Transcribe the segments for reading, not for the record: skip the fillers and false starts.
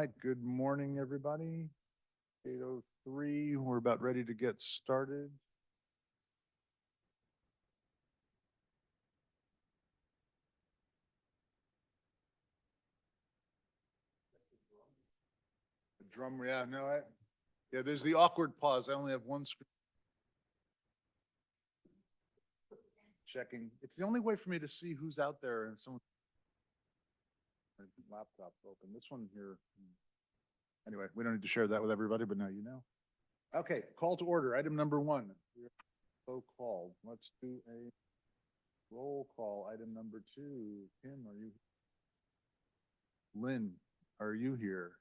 right, good morning, everybody. 8:03, we're about ready to get started. The drum, yeah, no, yeah, there's the awkward pause. I only have one screen. Checking. It's the only way for me to see who's out there and someone. Laptop open. This one here. Anyway, we don't need to share that with everybody, but now you know. Okay, call to order. Item number 1. So called. Let's do a roll call. Item number 2. Kim, are you? Lynn, are you here?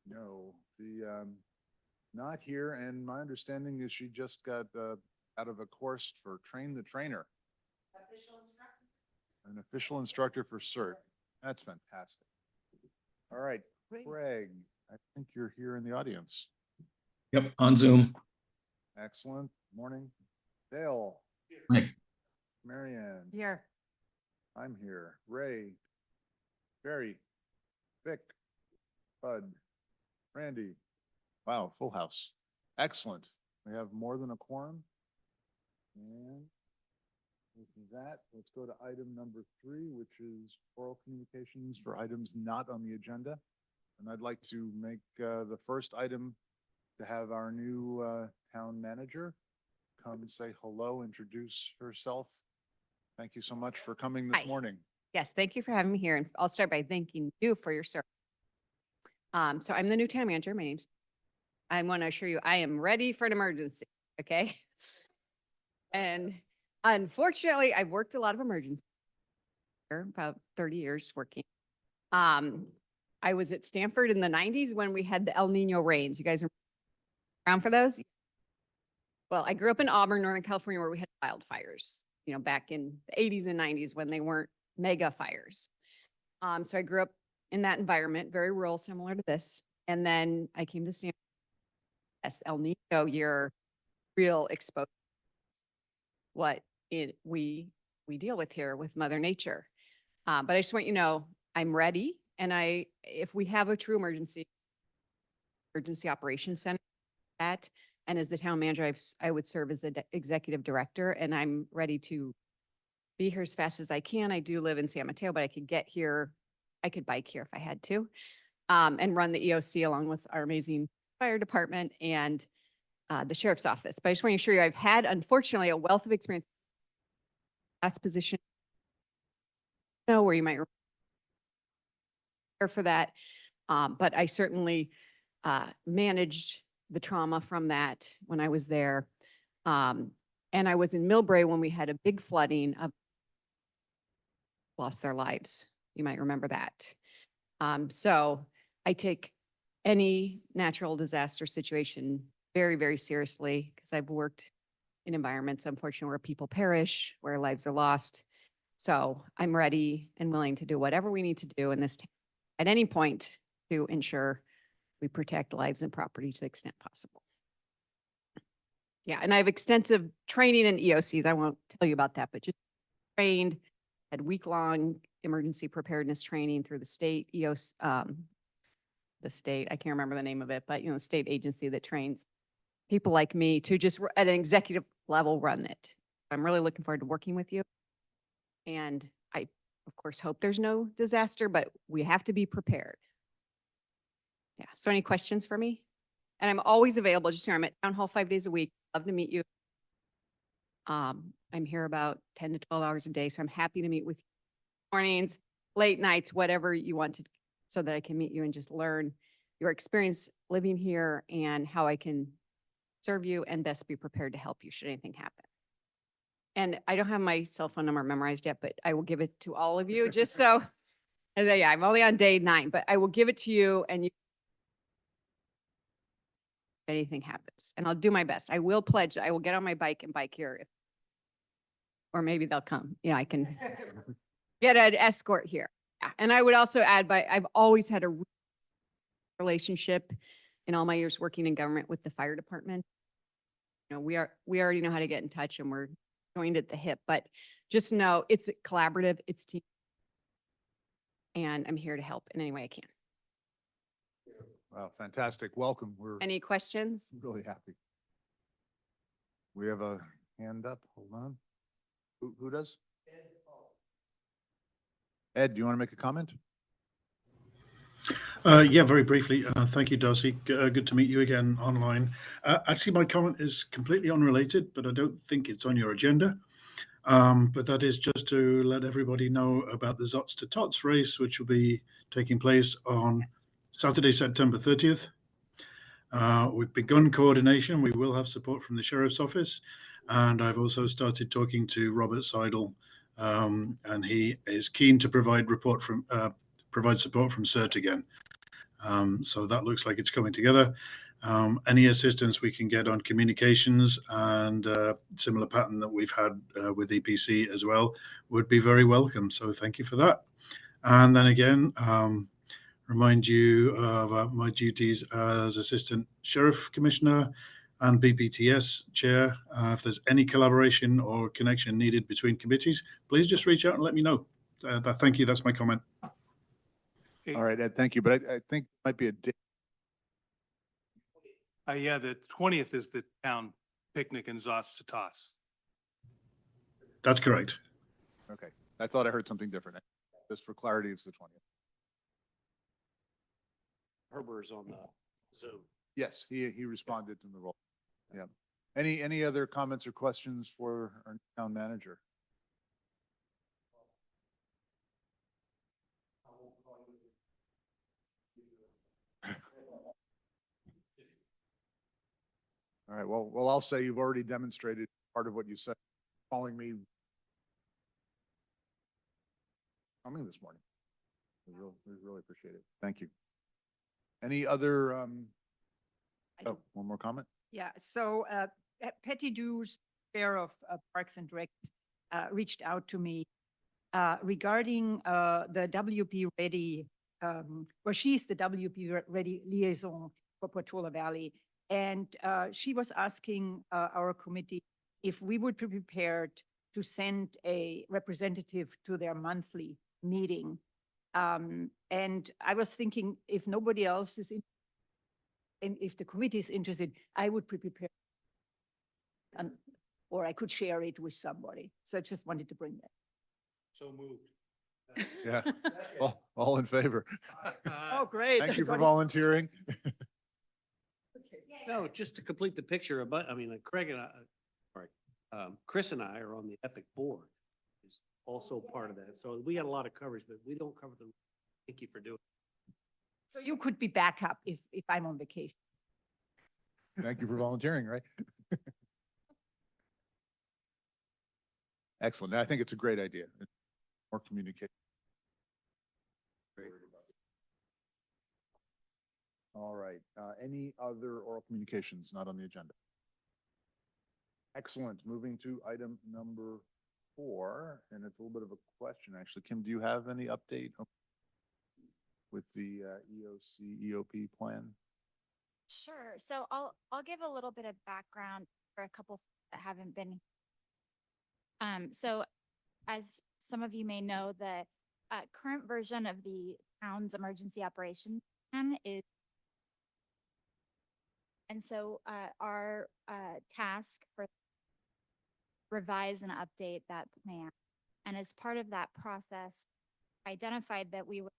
No, not here, and my understanding is she just got out of a course for Train the Trainer. An official instructor for CERT. That's fantastic. All right, Craig, I think you're here in the audience. Yep, on Zoom. Excellent. Morning. Dale. Hi. Marianne. Here. I'm here. Ray. Barry. Vic. Bud. Randy. Wow, full house. Excellent. We have more than a quorum. And with that, let's go to item number 3, which is oral communications for items not on the agenda. And I'd like to make the first item to have our new town manager come and say hello, introduce herself. Thank you so much for coming this Hi. morning. Yes, thank you for having me here. And I'll start by thanking you for your service. So I'm the new town manager. My name's, I want to assure you, I am ready for an emergency. Okay. And unfortunately, I've worked a lot of emergencies, about 30 years working. I was at Stanford in the 90s when we had the El Nino rains. You guys are around for those? Well, I grew up in Auburn, Northern California, where we had wildfires, back in the 80s and 90s when they weren't mega fires. So I grew up in that environment, very rural, similar to this. And then I came to Stanford. Yes, El Nino year, real exposure. What we deal with here with Mother Nature. But I just want you to know I'm ready. And if we have a true emergency operations center, and as the town manager, I would serve as the executive director, and I'm ready to be here as fast as I can. I do live in San Mateo, but I could get here. I could bike here if I had to, and run the EOC along with our amazing fire department and the sheriff's office. But I just want to assure you, I've had, unfortunately, a wealth of experience. Last position, where you might for that, but I certainly managed the trauma from that when I was there. And I was in Millbrae when we had a big flooding of lost their lives. You might remember that. So I take any natural disaster situation very, very seriously because I've worked in environments, unfortunately, where people perish, where lives are lost. So I'm ready and willing to do whatever we need to do in this at any point to ensure we protect lives and property to the extent possible. Yeah, and I have extensive training in EOCs. I won't tell you about that, but just trained, had week-long emergency preparedness training through the state EOC, the state, I can't remember the name of it, but the state agency that trains people like me to just at an executive level run it. I'm really looking forward to working with you. And I, of course, hope there's no disaster, but we have to be prepared. Yeah. So any questions for me? And I'm always available. Just I'm at town hall 5 days a week. Love to meet you. I'm here about 10 to 12 hours a day. So I'm happy to meet with you mornings, late nights, whatever you want to, so that I can meet you and just learn your experience living here and how I can serve you and best be prepared to help you should anything happen. And I don't have my cell phone number memorized yet, but I will give it to all of you just so, yeah, I'm only on day 9, but I will give it to you and you if anything happens, and I'll do my best. I will pledge, I will get on my bike and bike here. Or maybe they'll come. I can get an escort here. Yeah. And I would also add, I've always had a relationship in all my years working in government with the fire department. We already know how to get in touch and we're joined at the hip, but just know it's collaborative, it's team. And I'm here to help in any way I can. Wow, fantastic. Welcome. We're Any questions? really happy. We have a hand up. Hold on. Who does? Ed, do you want to make a comment? Yeah, very briefly. Thank you, Darcy. Good to meet you again online. Actually, my comment is completely unrelated, but I don't think it's on your agenda. But that is just to let everybody know about the Zots to Tots race, which will be taking place on Saturday, September 30th. We've begun coordination. We will have support from the Sheriff's Office. And I've also started talking to Robert Seidel, and he is keen to provide support from CERT again. So that looks like it's coming together. Any assistance we can get on communications and similar pattern that we've had with EPC as well would be very welcome. So thank you for that. And then again, remind you of my duties as Assistant Sheriff Commissioner and BPTS Chair. If there's any collaboration or connection needed between committees, please just reach out and let me know. Thank you. That's my comment. All right, Ed, thank you. But I think it might be a date. Yeah, the 20th is the town picnic in Zots to Toss. That's correct. Okay. I thought I heard something different. Just for clarity, it's the 20th. Herber's on the Zoom. Yes, he responded to the role. Yeah. Any other comments or questions for our town manager? All right, well, I'll say you've already demonstrated part of what you said, calling me coming this morning. We really appreciate it. Thank you. Any other, oh, one more comment? Yeah, so Patty Dew's chair of Parks and Rec reached out to me regarding the WP Ready, well, she's the WP Ready liaison for Portola Valley. And she was asking our committee if we would be prepared to send a representative to their monthly meeting. And I was thinking if nobody else is in, and if the committee is interested, I would be prepared. Or I could share it with somebody. So I just wanted to bring that. So moved. Yeah, all in favor. Oh, great. Thank you for Got it. volunteering. No, just to complete the picture, but I mean, Craig and I, sorry, Chris and I are on the Epic board. Is also part of that. So we got a lot of coverage, but we don't cover them. Thank you for doing it. So you could be backup if I'm on vacation. Thank you for volunteering, right? Excellent. I think it's a great idea. More communication. Great. All right. Any other oral communications not on the agenda? Excellent. Moving to item number 4, and it's a little bit of a question, actually. Kim, do you have any update with the EOC, EOP plan? Sure. So I'll give a little bit of background for a couple that haven't been. So as some of you may know, the current version of the town's emergency operations plan is. And so our task for revise and update that plan. And as part of that process, identified that we were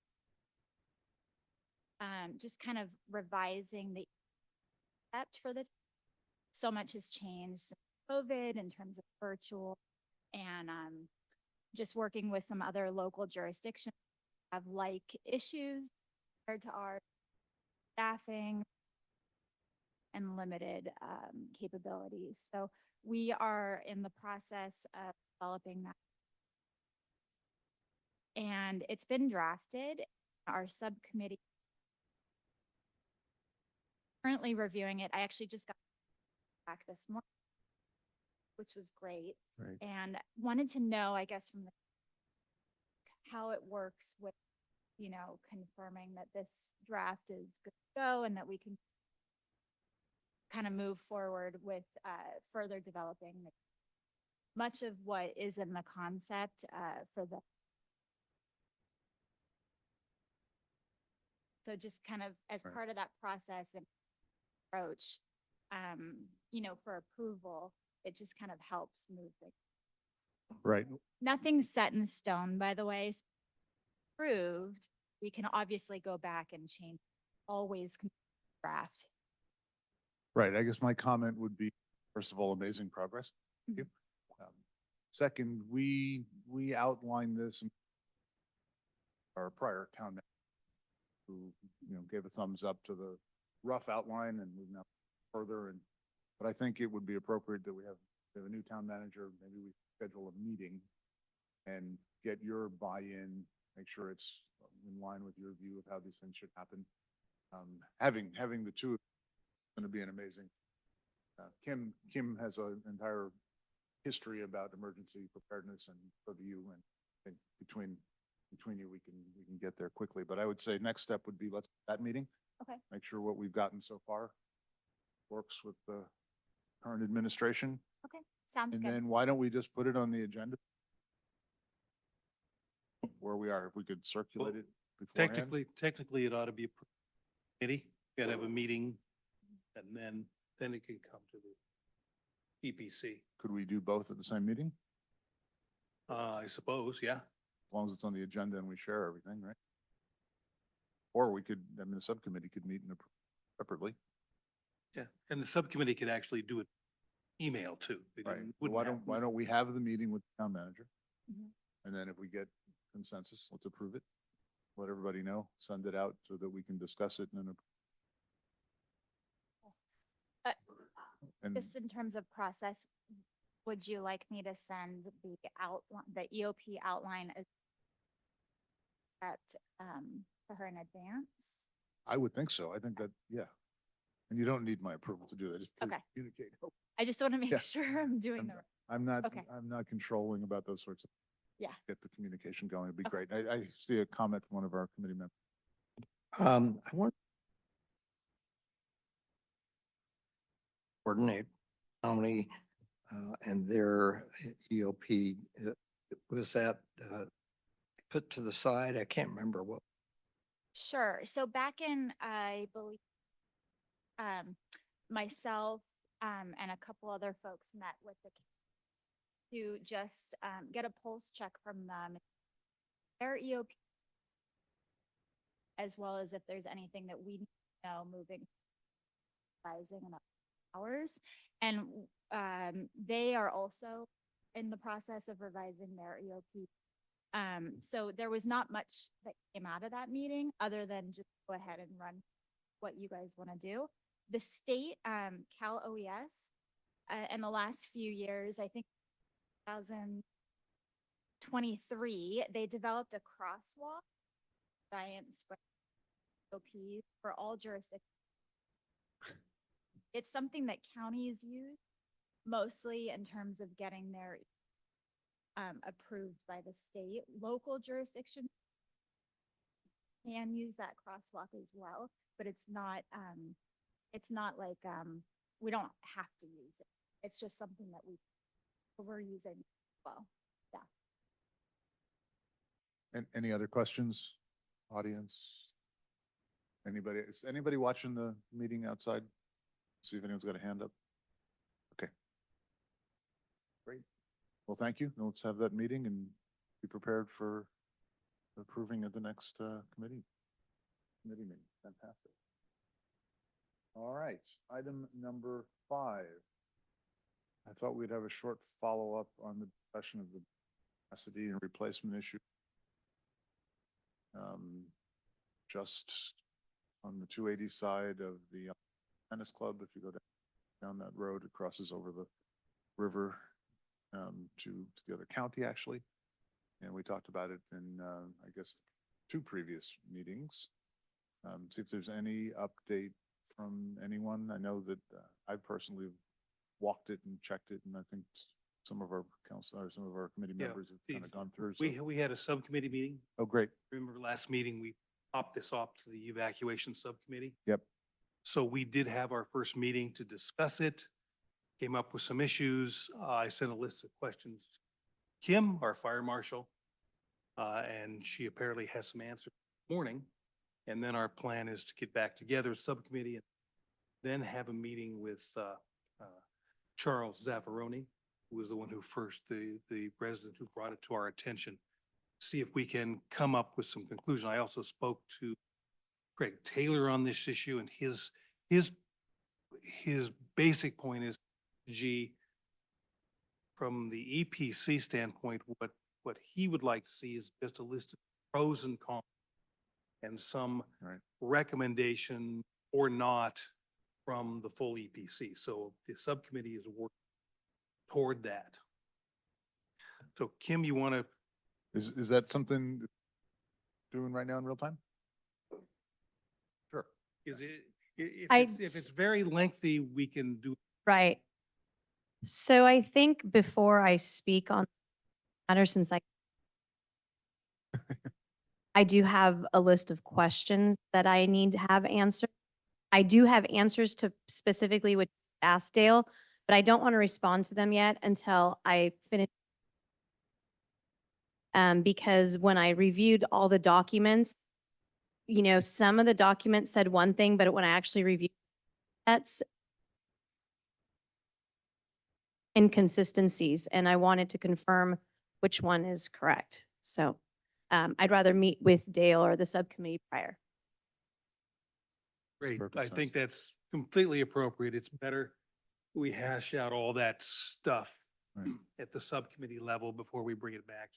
just kind of revising the concept for the. So much has changed since COVID in terms of virtual and just working with some other local jurisdictions have like issues compared to our staffing and limited capabilities. So we are in the process of developing that. And it's been drafted. Our subcommittee currently reviewing it. I actually just got back this morning, which was great. Right. And wanted to know, I guess, from the how it works with, you know, confirming that this draft is good to go and that we can kind of move forward with further developing much of what is in the concept for the So just kind of as Right. part of that process and approach, you know, for approval, it just kind of helps move things. Right. Nothing's set in stone, by the way. Approved, we can obviously go back and change, always draft. Right. I guess my comment would be, first of all, amazing progress. Thank you. Second, we outlined this in our prior town manager who, gave a thumbs up to the rough outline and moving up further. But I think it would be appropriate that we have a new town manager. Maybe we schedule a meeting and get your buy-in, make sure it's in line with your view of how these things should happen. Having the two is going to be an amazing. Kim has an entire history about emergency preparedness, and so do you. And I think between you, we can get there quickly. But I would say next step would be let's have that meeting. Okay. Make sure what we've gotten so far works with the current administration. Okay, sounds And good. then why don't we just put it on the agenda? Where we are, if we could circulate it beforehand. Technically, it ought to be a committee. You gotta have a meeting and then it can come to the EPC. Could we do both at the same meeting? I suppose, yeah. As long as it's on the agenda and we share everything, right? Or we could, the subcommittee could meet separately. Yeah, and the subcommittee could actually do it email too. They Right. didn't- Why wouldn't don't, why don't we have the meeting with the town manager? Mhm. And then if we get consensus, let's approve it. Let everybody know, send it out so that we can discuss it Uh, and Just in terms of process, would you like me to send the EOP outline to her in advance? I would think so. I think that, yeah. And you don't need my approval to do that. Just please Okay. communicate. I just want to make Yeah. sure I'm doing I'm- the, I'm Okay. not controlling about those sorts of. Yeah. Get the communication going. It'd be Okay. great. I see a comment from one of our committee members. I want to coordinate county and their EOP. Was that put to the side? I can't remember what. sure. So back in, I believe, myself, and a couple other folks met with to just, get a pulse check from them, their EOP, as well as if there's anything that we know moving, advising and hours. And, they are also in the process of revising their EOP. So there was not much that came out of that meeting other than just go ahead and run what you guys want to do. The state, Cal OES, in the last few years, I think 2023, they developed a crosswalk guidance for EOP for all jurisdictions. It's something that counties use mostly in terms of getting their approved by the state. Local jurisdictions can use that crosswalk as well, but it's not like, we don't have to use it. It's just something that we're using as well. Yeah. And any other questions, audience? Is anybody watching the meeting outside? See if anyone's got a hand up. Okay. Great. Well, thank you. Now let's have that meeting and be prepared for approving at the next committee meeting. Fantastic. All right, item number 5. I thought we'd have a short follow-up on the discussion of the capacity and replacement issue. Just on the 280 side of the tennis club, if you go down that road, it crosses over the river to the other county, actually. And we talked about it in, I guess, 2 previous meetings. See if there's any update from anyone. I know that I personally walked it and checked it, and I think some of our some of our committee Yeah, members have kind of gone through. We had a subcommittee meeting. Oh, great. Remember last meeting, we popped this off to the evacuation subcommittee. Yep. So we did have our first meeting to discuss it, came up with some issues. I sent a list of questions to Kim, our fire marshal, and she apparently has some answers this morning. And then our plan is to get back together, a subcommittee, and then have a meeting with Charles Zaffaroni, who was the one who first, the resident who brought it to our attention. See if we can come up with some conclusion. I also spoke to Craig Taylor on this issue, and his basic point is, gee, from the EPC standpoint, what he would like to see is just a list of pros and cons and some Right. recommendation or not from the full EPC. So the subcommittee is working toward that. So Kim, you want to, Is that something doing right now in real time? Sure. is it, if I it's very lengthy, we can do, Right. So I think before I speak on matter, since I do have a list of questions that I need to have answered. I do have answers to specifically what you asked Dale, but I don't want to respond to them yet until I finish. Because when I reviewed all the documents, you know, some of the documents said one thing, but when I actually reviewed, that's inconsistencies, and I wanted to confirm which one is correct. So I'd rather meet with Dale or the subcommittee prior. great. Perfect I sense. think that's completely appropriate. It's better we hash out all that stuff Right. at the subcommittee level before we bring it back.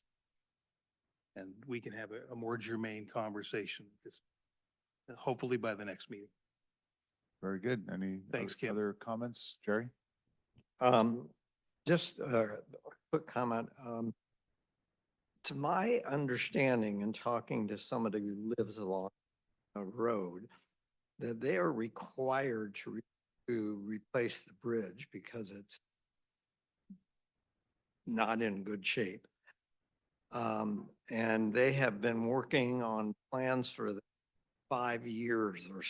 And we can have a more germane conversation, hopefully by the next meeting. Very good. Any Thanks, Kim. other comments? Jerry? Just a quick comment. To my understanding and talking to somebody who lives along a road, that they are required to replace the bridge because it's not in good shape. And they have been working on plans for 5 years or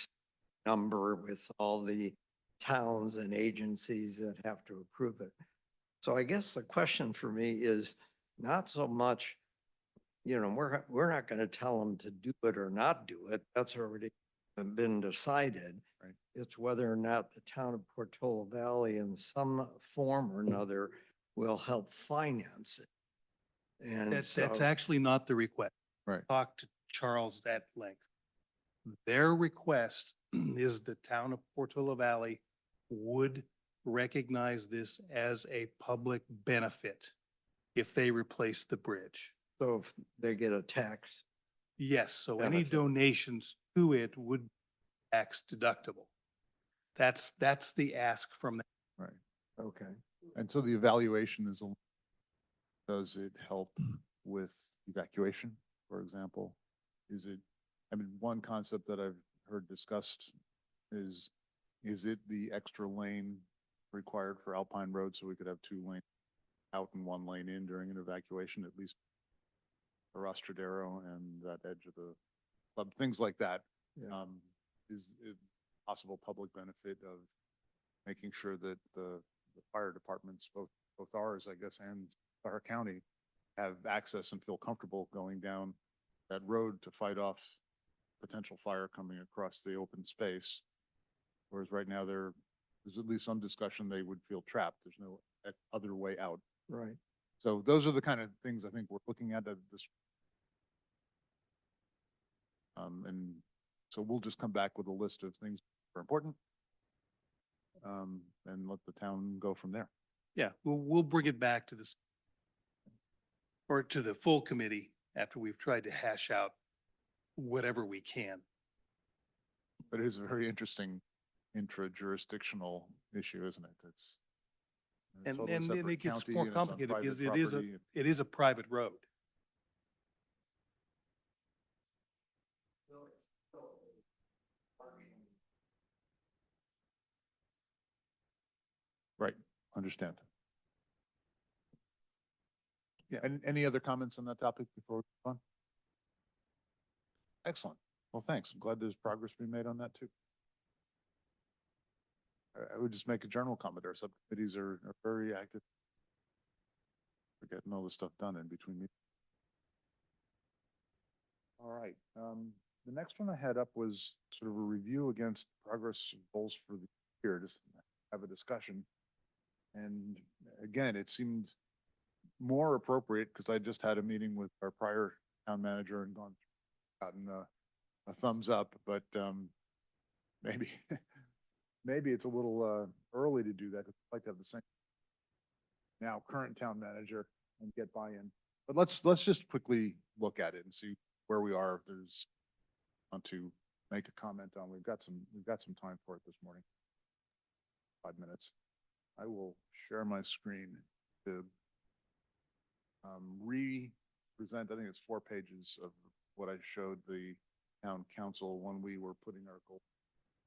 number with all the towns and agencies that have to approve it. So I guess the question for me is not so much, you know, we're not going to tell them to do it or not do it. That's already been decided. Right. It's whether or not the town of Portola Valley in some form or another will help finance it. And That's so, actually not the request. Right. Talk to Charles at length. Their request is the town of Portola Valley would recognize this as a public benefit if they replace the bridge. so if they get a tax, Yes, so any Benefit. donations to it would be tax deductible. That's the ask from them. Right. okay. And so the evaluation is, does it help with evacuation, for example? Is it, I mean, one concept that I've heard discussed is it the extra lane required for Alpine Road so we could have 2 lanes out and 1 lane in during an evacuation, at least for Rostradero and that edge of the club, things like that. Yeah. Is it possible public benefit of making sure that the fire departments, both ours, I guess, and our county, have access and feel comfortable going down that road to fight off potential fire coming across the open space. Whereas right now there's at least some discussion they would feel trapped. There's no other way out. Right. So those are the kind of things I think we're looking at this. And so we'll just come back with a list of things that are important. And let the town go from there. Yeah, we'll bring it back to this or to the full committee after we've tried to hash out whatever we can. But it is a very interesting intra-jurisdictional issue, isn't it? It's a And totally and separate it gets county more and it's on complicated private because property. it is a private road. Right, understand. Yeah. And any other comments on that topic before we move on? Excellent. Well, thanks. I'm glad there's progress being made on that too. I would just make a general comment. Our subcommittees are very active. We're getting all this stuff done in between meetings. All right. the next one I had up was sort of a review against progress goals for the year, just have a discussion. And again, it seemed more appropriate because I just had a meeting with our prior town manager and gotten a thumbs up, but maybe, maybe it's a little early to do that. I'd like to have the same now current town manager and get buy-in. But let's just quickly look at it and see where we are. If there's want to make a comment on, we've got some time for it this morning. 5 minutes. I will share my screen to re-present, I think it's 4 pages of what I showed the town council when we were putting our goal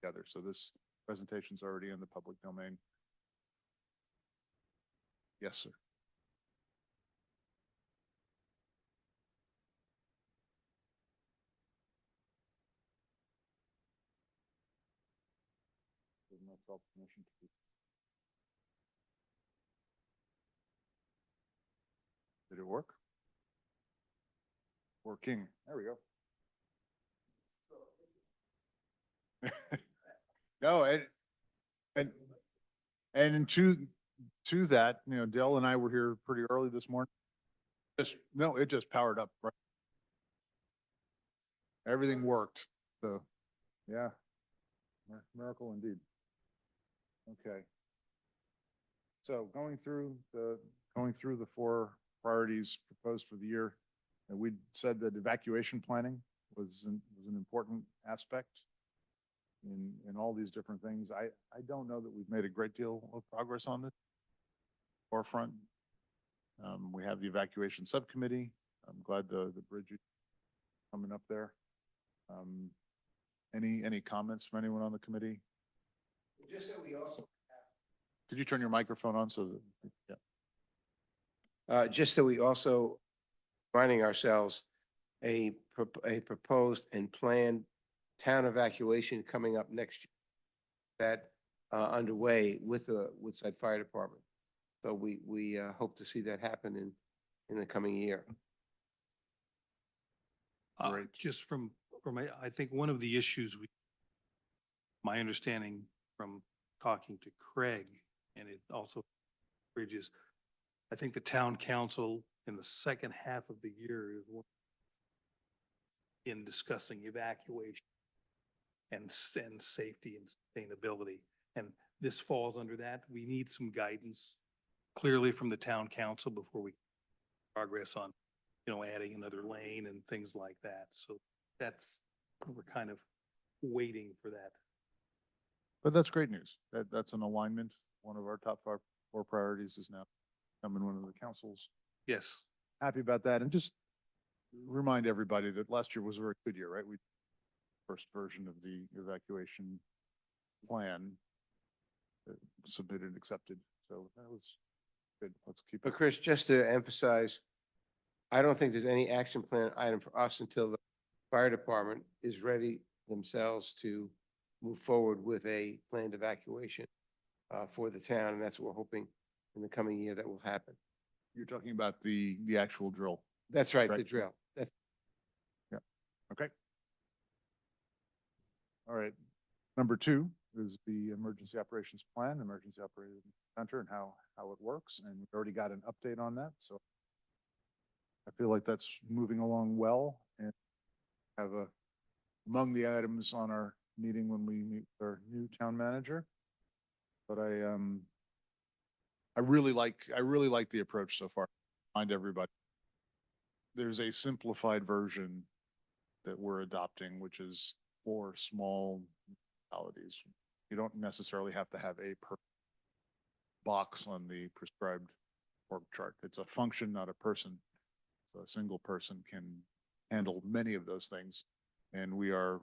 together. So this presentation's already in the public domain. Yes, sir. Give myself permission to. Did it work? Working. There we go. No, and to that, you know, Dell and I were here pretty early this morning. It just powered up, right? Everything worked. So, yeah. Miracle indeed. Okay. So going through the 4 priorities proposed for the year, and we said that evacuation planning was an important aspect in all these different things. I don't know that we've made a great deal of progress on this forefront. We have the evacuation subcommittee. I'm glad the bridge is coming up there. Any comments from anyone on the committee? Just that we also, Could you turn your microphone on so that, yeah. just that we also finding ourselves a proposed and planned town evacuation coming up next year that underway with the Woodside Fire Department. So we hope to see that happen in the coming year. Just from I think one of the issues my understanding from talking to Craig, and it also bridges, I think the town council in the second half of the year is in discussing evacuation and safety and sustainability. And this falls under that. We need some guidance clearly from the town council before we progress on, you know, adding another lane and things like that. So we're kind of waiting for that. But that's great news. That's an alignment. One of our top 4 priorities is now coming one of the councils. Yes. Happy about that. And just remind everybody that last year was a very good year, right? We first version of the evacuation plan submitted and accepted. So that was good. Let's keep But it. Chris, just to emphasize, I don't think there's any action plan item for us until the fire department is ready themselves to move forward with a planned evacuation for the town. And that's what we're hoping in the coming year that will happen. You're talking about the actual drill. That's right, the Right. drill. That's Okay. All right. Number 2 is the emergency operations plan, emergency operations center, and how it works. And we've already got an update on that. So I feel like that's moving along well, and have among the items on our meeting when we meet with our new town manager. But I really like the approach so far. Find everybody. There's a simplified version that we're adopting, which is for small municipalities. You don't necessarily have to have a box on the prescribed org chart. It's a function, not a person. So a single person can handle many of those things. And we are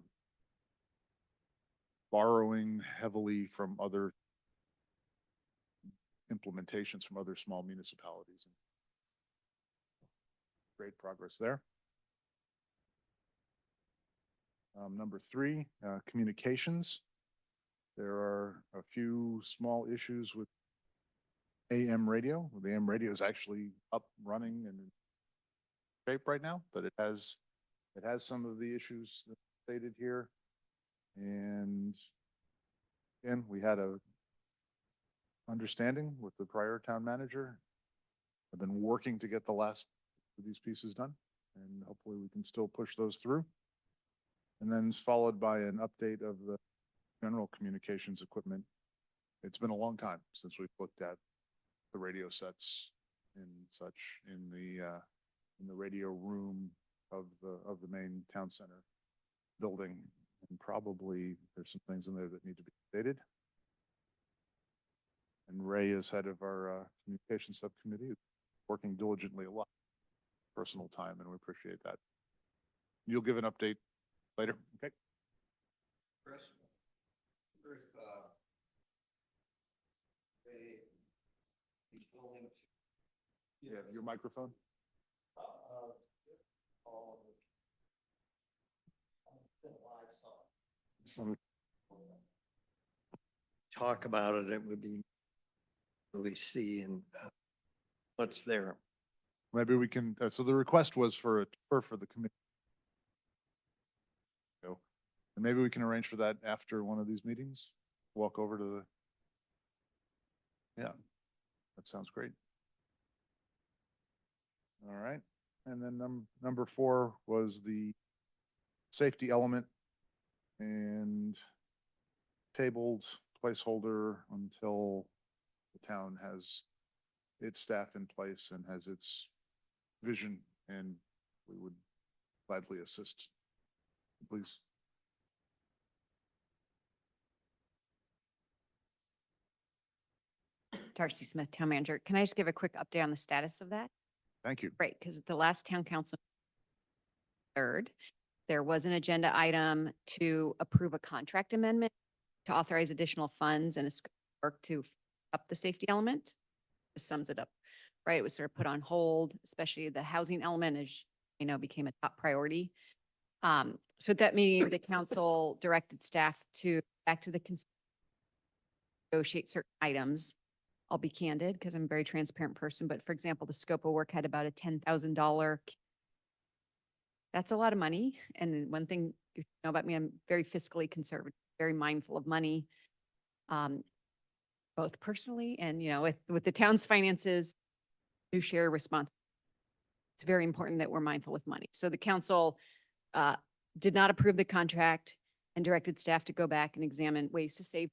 borrowing heavily from other implementations from other small municipalities. Great progress there. Number 3, communications. There are a few small issues with AM radio. The AM radio is actually up, running, and in shape right now, but it has some of the issues stated here. And again, we had a understanding with the prior town manager. I've been working to get the last of these pieces done, and hopefully we can still push those through. And then it's followed by an update of the general communications equipment. It's been a long time since we've looked at the radio sets and such in the radio room of the main town center building. And probably there's some things in there that need to be updated. And Ray is head of our communications subcommittee, working diligently a lot, personal time, and we appreciate that. You'll give an update later, okay? Chris, if, these buildings, Yeah, your microphone? some talk about it, it would be really see and what's there. Maybe we can, so the request was for a tour for the committee. So, and maybe we can arrange for that after one of these meetings, walk over to the, yeah, that sounds great. All right, and then number 4 was the safety element and tabled placeholder until the town has its staff in place and has its vision, and we would gladly assist. Please. Darcy Smith, Town Manager. Can I just give a quick update on the status of that? Thank you. Great, because at the last town council third, there was an agenda item to approve a contract amendment to authorize additional funds and a scope of work to up the safety element. This sums it up, right? It was sort of put on hold, especially the housing element, as you know, became a top priority. So at that meeting, the council directed staff to back to the negotiate certain items. I'll be candid because I'm a very transparent person, but for example, the scope of work had about a $10,000. That's a lot of money. And one thing you know about me, I'm very fiscally conservative, very mindful of money, both personally and, you know, with the town's finances, you share responsibility. It's very important that we're mindful with money. So the council did not approve the contract and directed staff to go back and examine ways to save.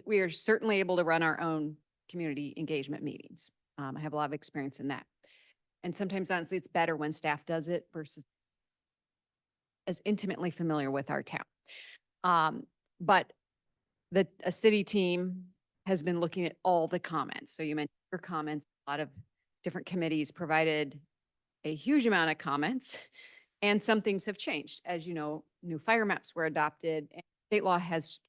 We are certainly able to run our own community engagement meetings. I have a lot of experience in that. And sometimes honestly, it's better when staff does it versus as intimately familiar with our town. But a city team has been looking at all the comments. So you mentioned your comments, a lot of different committees provided a huge amount of comments, and some things have changed. As you know, new fire maps were adopted, and state law has,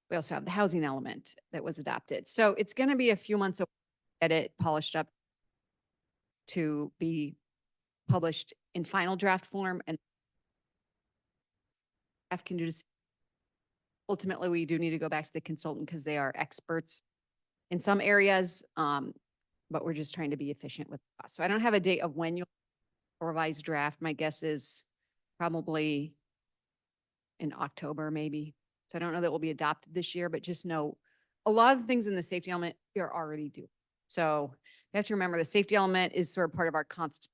we also have the housing element that was adopted. So it's going to be a few months to get it polished up to be published in final draft form, and staff can do this. Ultimately, we do need to go back to the consultant because they are experts in some areas, but we're just trying to be efficient with the cost. So I don't have a date of when you'll revise draft. My guess is probably in October, maybe. So I don't know that will be adopted this year, but just know a lot of the things in the safety element we are already doing. So you have to remember the safety element is sort of part of our constitution,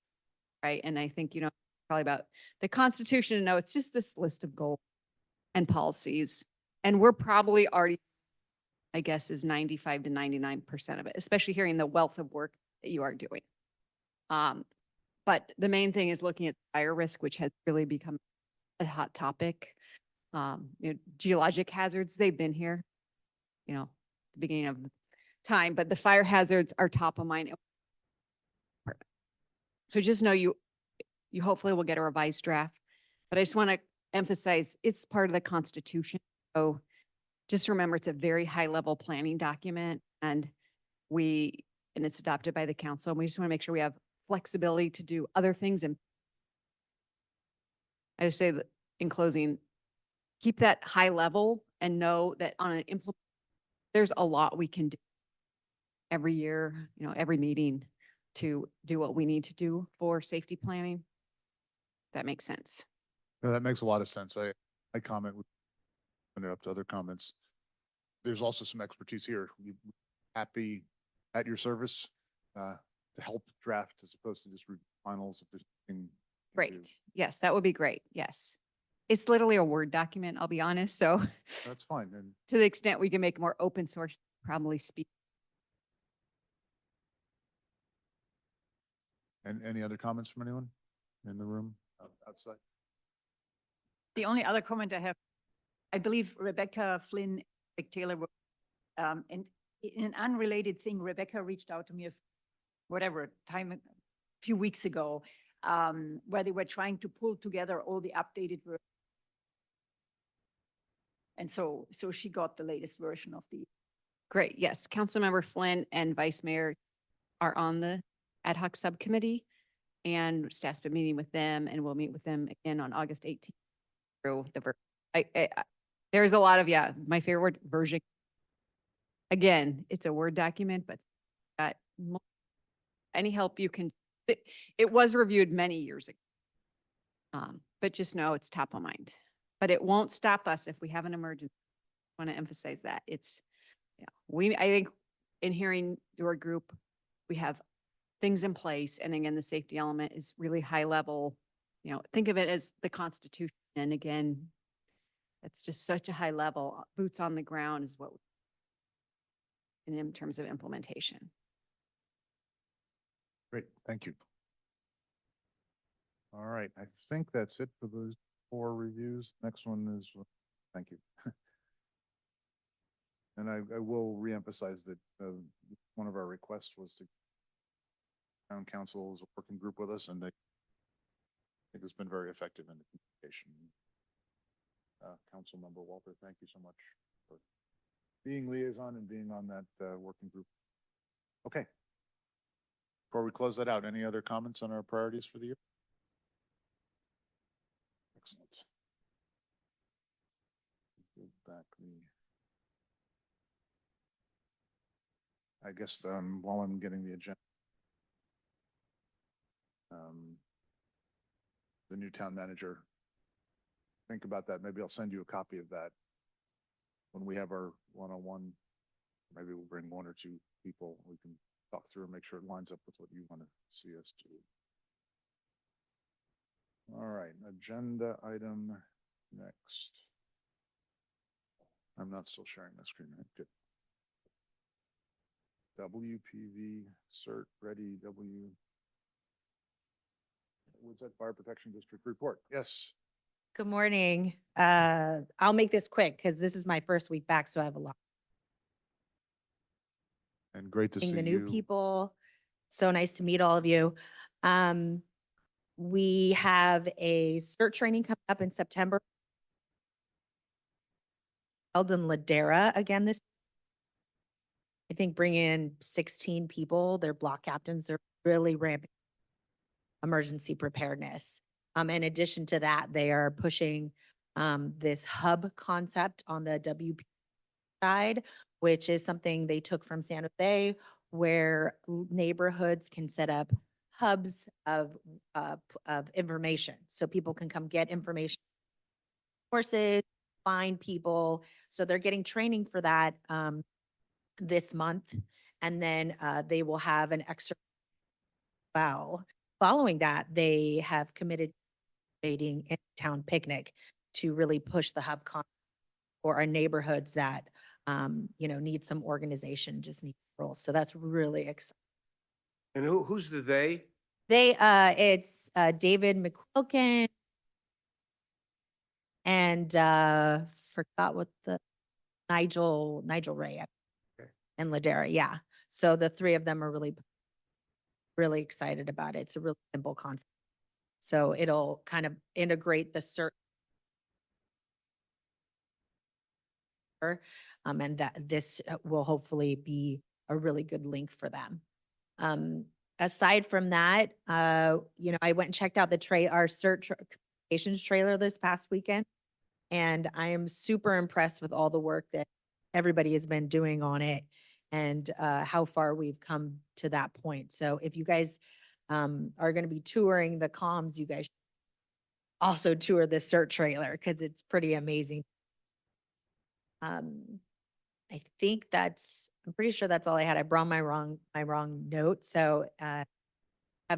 right? And I think, you know, probably about the Constitution, no, it's just this list of goals and policies. And we're probably already, I guess, is 95 to 99% of it, especially hearing the wealth of work that you are doing. But the main thing is looking at fire risk, which has really become a hot topic. You know, geologic hazards, they've been here, you know, at the beginning of time, but the fire hazards are top of mind. So just know you hopefully will get a revised draft, but I just want to emphasize it's part of the Constitution. So just remember, it's a very high level planning document, and it's adopted by the council. And we just want to make sure we have flexibility to do other things. And I just say that in closing, keep that high level and know that on an implement, there's a lot we can do every year, you know, every meeting to do what we need to do for safety planning. That makes sense. No, that makes a lot of sense. I comment with, open it up to other comments. There's also some expertise here. Happy at your service, to help draft as opposed to just read finals if there's anything. you can do. Great. Yes, that would be great. Yes. It's literally a Word document, I'll be honest. So That's fine. And to the extent we can make more open source, probably speak. any other comments from anyone in the room outside? The only other comment I have, I believe Rebecca Flynn, Vic Taylor, and in an unrelated thing, Rebecca reached out to me whatever time, a few weeks ago, where they were trying to pull together all the updated versions. And so she got the latest version of the. Great. Yes. Councilmember Flynn and Vice Mayor are on the ad hoc subcommittee, and staff's been meeting with them, and we'll meet with them again on August 18th. Through the there's a lot of, yeah, my favorite word, version. Again, it's a Word document, but got any help you can. It was reviewed many years ago. But just know it's top of mind. But it won't stop us if we have an emergency. I want to emphasize that. It's, yeah, I think in hearing your group, we have things in place. And again, the safety element is really high level. Think of it as the Constitution. And again, it's just such a high level. Boots on the ground is what, in terms of implementation. Great, thank you. All right, I think that's it for those 4 reviews. Next one is, thank you. And I will reemphasize that one of our requests was to town council as a working group with us, and I think it's been very effective in the communication. Councilmember Walter, thank you so much for being liaison and being on that working group. Okay. Before we close that out, any other comments on our priorities for the year? Excellent. Give back I guess while I'm getting the agenda, the new town manager, think about that. Maybe I'll send you a copy of that when we have our one-on-one. Maybe we'll bring 1 or 2 people. We can talk through and make sure it lines up with what you want to see us do. All right, agenda item next. I'm not still sharing my screen. Right? Good. WPV cert ready What's that Fire Protection District report? Yes. Good morning. I'll make this quick because this is my first week back, so I have a lot. And great to see The you. new people. So nice to meet all of you. We have a CERT training coming up in September. Held in Ladera again this. I think bring in 16 people. They're block captains. They're really ramping emergency preparedness. In addition to that, they are pushing this hub concept on the WP side, which is something they took from San Jose, where neighborhoods can set up hubs of information. So people can come get information, courses, find people. So they're getting training for that this month. And then they will have an extra. Wow. Following that, they have committed creating a town picnic to really push the hub for our neighborhoods that, need some organization, just need roles. So that's really exciting. And who's the they? It's David McQuilkin and forgot what the Nigel Ray and Ladera. Yeah. So the 3 of them are really excited about it. It's a really simple concept. So it'll kind of integrate the CERT. And that this will hopefully be a really good link for them. Aside from that, I went and checked out our CERT communications trailer this past weekend, and I am super impressed with all the work that everybody has been doing on it and how far we've come to that point. So if you guys are going to be touring the comms, you guys also tour the CERT trailer because it's pretty amazing. I think I'm pretty sure that's all I had. I brought my wrong note. So, have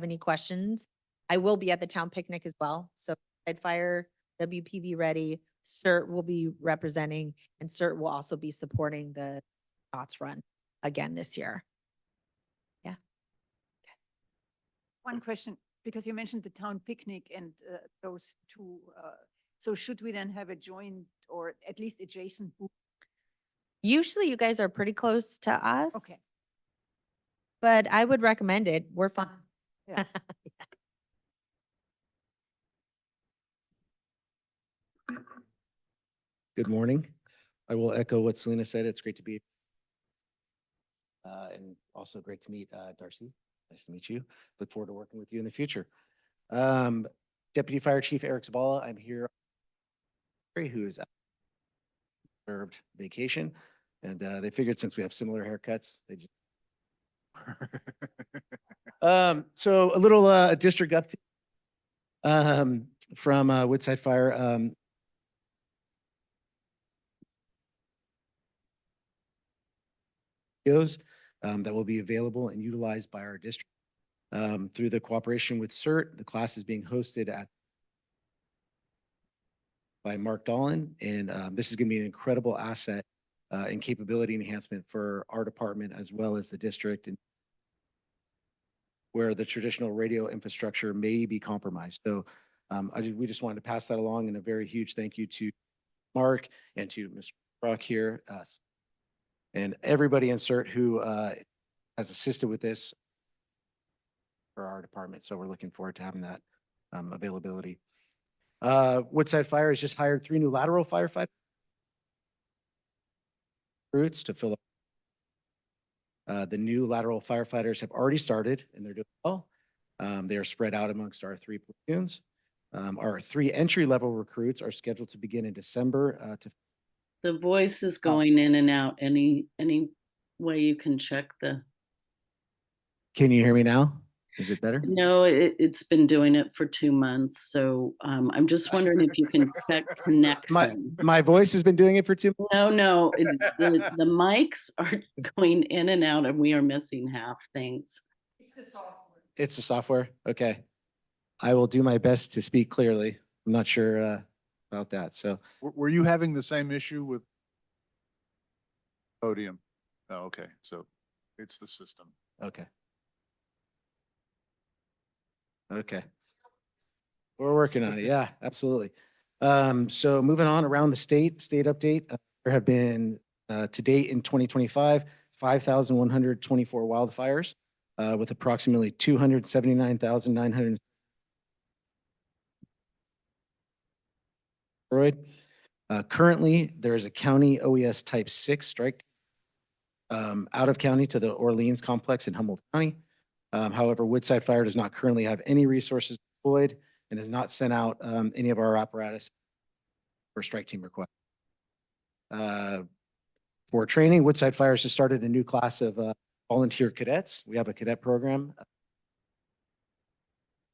any questions? I will be at the town picnic as well. So Fire, WPV Ready, CERT will be representing, and CERT will also be supporting the TOTS run again this year. Yeah. One question, because you mentioned the town picnic and those two, so should we then have a joint or at least adjacent booth? Usually you guys are pretty close to us. Okay. But I would recommend it. We're fine. Yeah. Good morning. I will echo what Selena said. It's great to be. And also great to meet Darcy. Nice to meet you. Look forward to working with you in the future. Deputy Fire Chief Eric Zabala, I'm here. Who is served vacation, and they figured since we have similar haircuts, they just. So a little district update from Woodside Fire. That will be available and utilized by our district through the cooperation with CERT. The class is being hosted by Mark Dolan, and this is going to be an incredible asset and capability enhancement for our department as well as the district, and where the traditional radio infrastructure may be compromised. So we just wanted to pass that along, and a very huge thank you to Mark and to Mr. Brock here, and everybody in CERT who has assisted with this for our department. So we're looking forward to having that availability. Woodside Fire has just hired 3 new lateral firefighters recruits to fill up. The new lateral firefighters have already started and they're doing well. They are spread out amongst our 3 platoons. Our 3 entry-level recruits are scheduled to begin in December. The voice is going in and out. Any way you can check the? Can you hear me now? Is it better? No, it's been doing it for 2 months. So I'm just wondering if you can check connection. My voice has been doing it for 2 months? No, the mics are going in and out and we are missing half things. It's the software. It's the software? Okay. I will do my best to speak clearly. I'm not sure about that. So Were you having the same issue with podium? Oh, okay. So it's the system. okay. Okay. We're working on it. Yeah, absolutely. So moving on around the state update, there have been to date in 2025, 5,124 wildfires with approximately 279,900 currently, there is a county OES type 6 strike out of county to the Orleans complex in Humboldt County. However, Woodside Fire does not currently have any resources deployed and has not sent out any of our apparatus for strike team request. For training, Woodside Fire has just started a new class of volunteer cadets. We have a cadet program.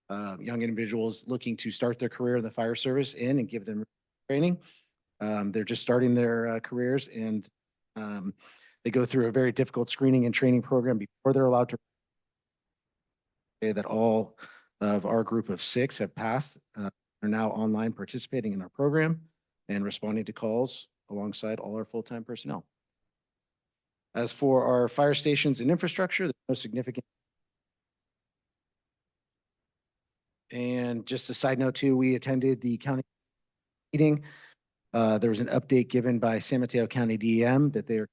Young individuals looking to start their career in the fire service in and give them training. They're just starting their careers, and they go through a very difficult screening and training program before they're allowed to. That all of our group of 6 have passed, are now online participating in our program and responding to calls alongside all our full-time personnel. As for our fire stations and infrastructure, there's no significant. And just a side note too, we attended the county meeting. There was an update given by San Mateo County DEM that they are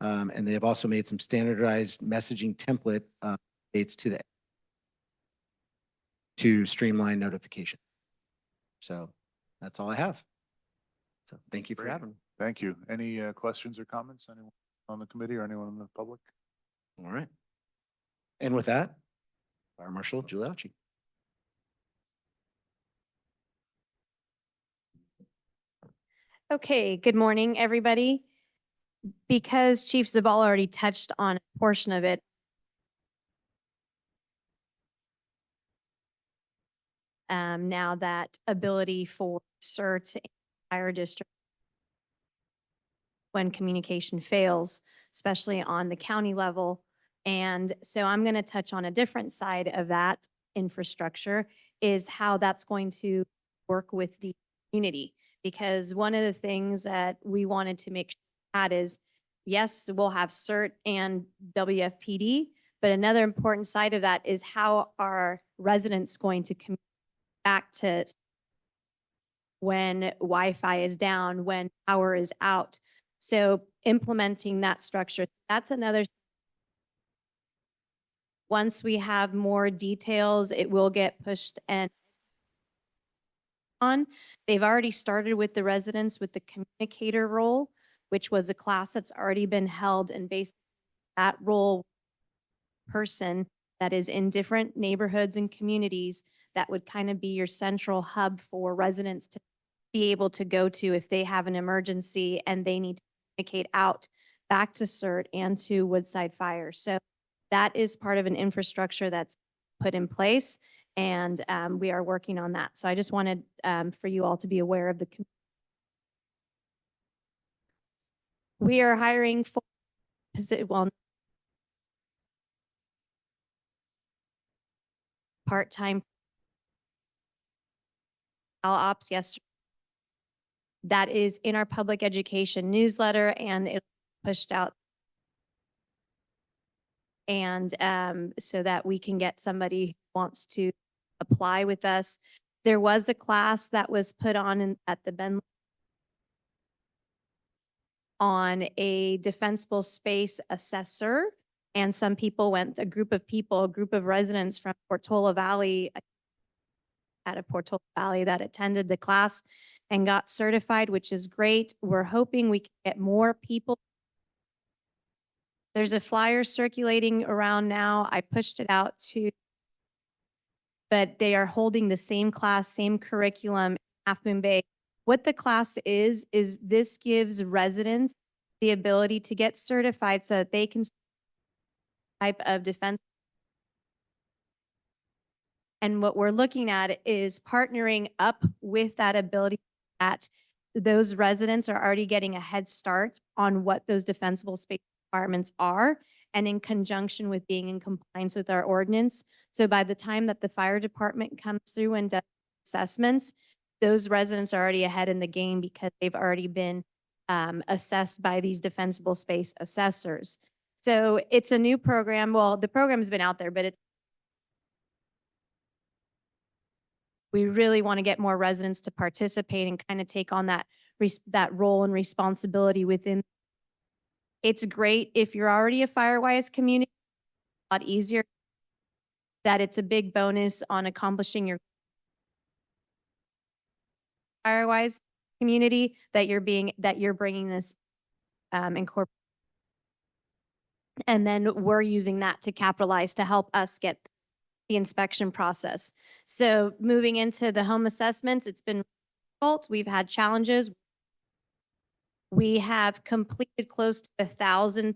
and they have also made some standardized messaging template updates to streamline notification. So that's all I have. So thank you for Great. having me. Thank you. Any questions or comments? Anyone on the committee or anyone in the public? All right. And with that, Fire Marshal Giuliacci. Okay, good morning, everybody. Because Chief Zabala already touched on a portion of it, now that ability for CERT and fire district when communication fails, especially on the county level. And so I'm going to touch on a different side of that infrastructure, is how that's going to work with the community. Because one of the things that we wanted to make sure that is, yes, we'll have CERT and WFPD, but another important side of that is how are residents going to come back to when Wi-Fi is down, when power is out. So implementing that structure, that's another. Once we have more details, it will get pushed and on. They've already started with the residents with the communicator role, which was a class that's already been held, and based on that role person that is in different neighborhoods and communities, that would kind of be your central hub for residents to be able to go to if they have an emergency and they need to communicate out back to CERT and to Woodside Fire. So that is part of an infrastructure that's put in place, and we are working on that. So I just wanted for you all to be aware of the. We are hiring for, well, part-time ops yesterday. That is in our public education newsletter, and it pushed out. And so that we can get somebody who wants to apply with us. There was a class that was put on at the Ben on a defensible space assessor. And some people went, a group of residents from Portola Valley, at a Portola Valley, that attended the class and got certified, which is great. We're hoping we can get more people. There's a flyer circulating around now. I pushed it out to, but they are holding the same class, same curriculum, Half Moon Bay. What the class is this gives residents the ability to get certified so that they can type of defense. And what we're looking at is partnering up with that ability, that those residents are already getting a head start on what those defensible space requirements are, and in conjunction with being in compliance with our ordinance. So by the time that the fire department comes through and does assessments, those residents are already ahead in the game because they've already been assessed by these defensible space assessors. So it's a new program. Well, the program's been out there, but we really want to get more residents to participate and kind of take on that role and responsibility within. It's great if you're already a FireWise community, a lot easier. That it's a big bonus on accomplishing your FireWise community, that you're bringing this incorporate. And then we're using that to capitalize to help us get the inspection process. So moving into the home assessments, it's been difficult. We've had challenges. We have completed close to 1,000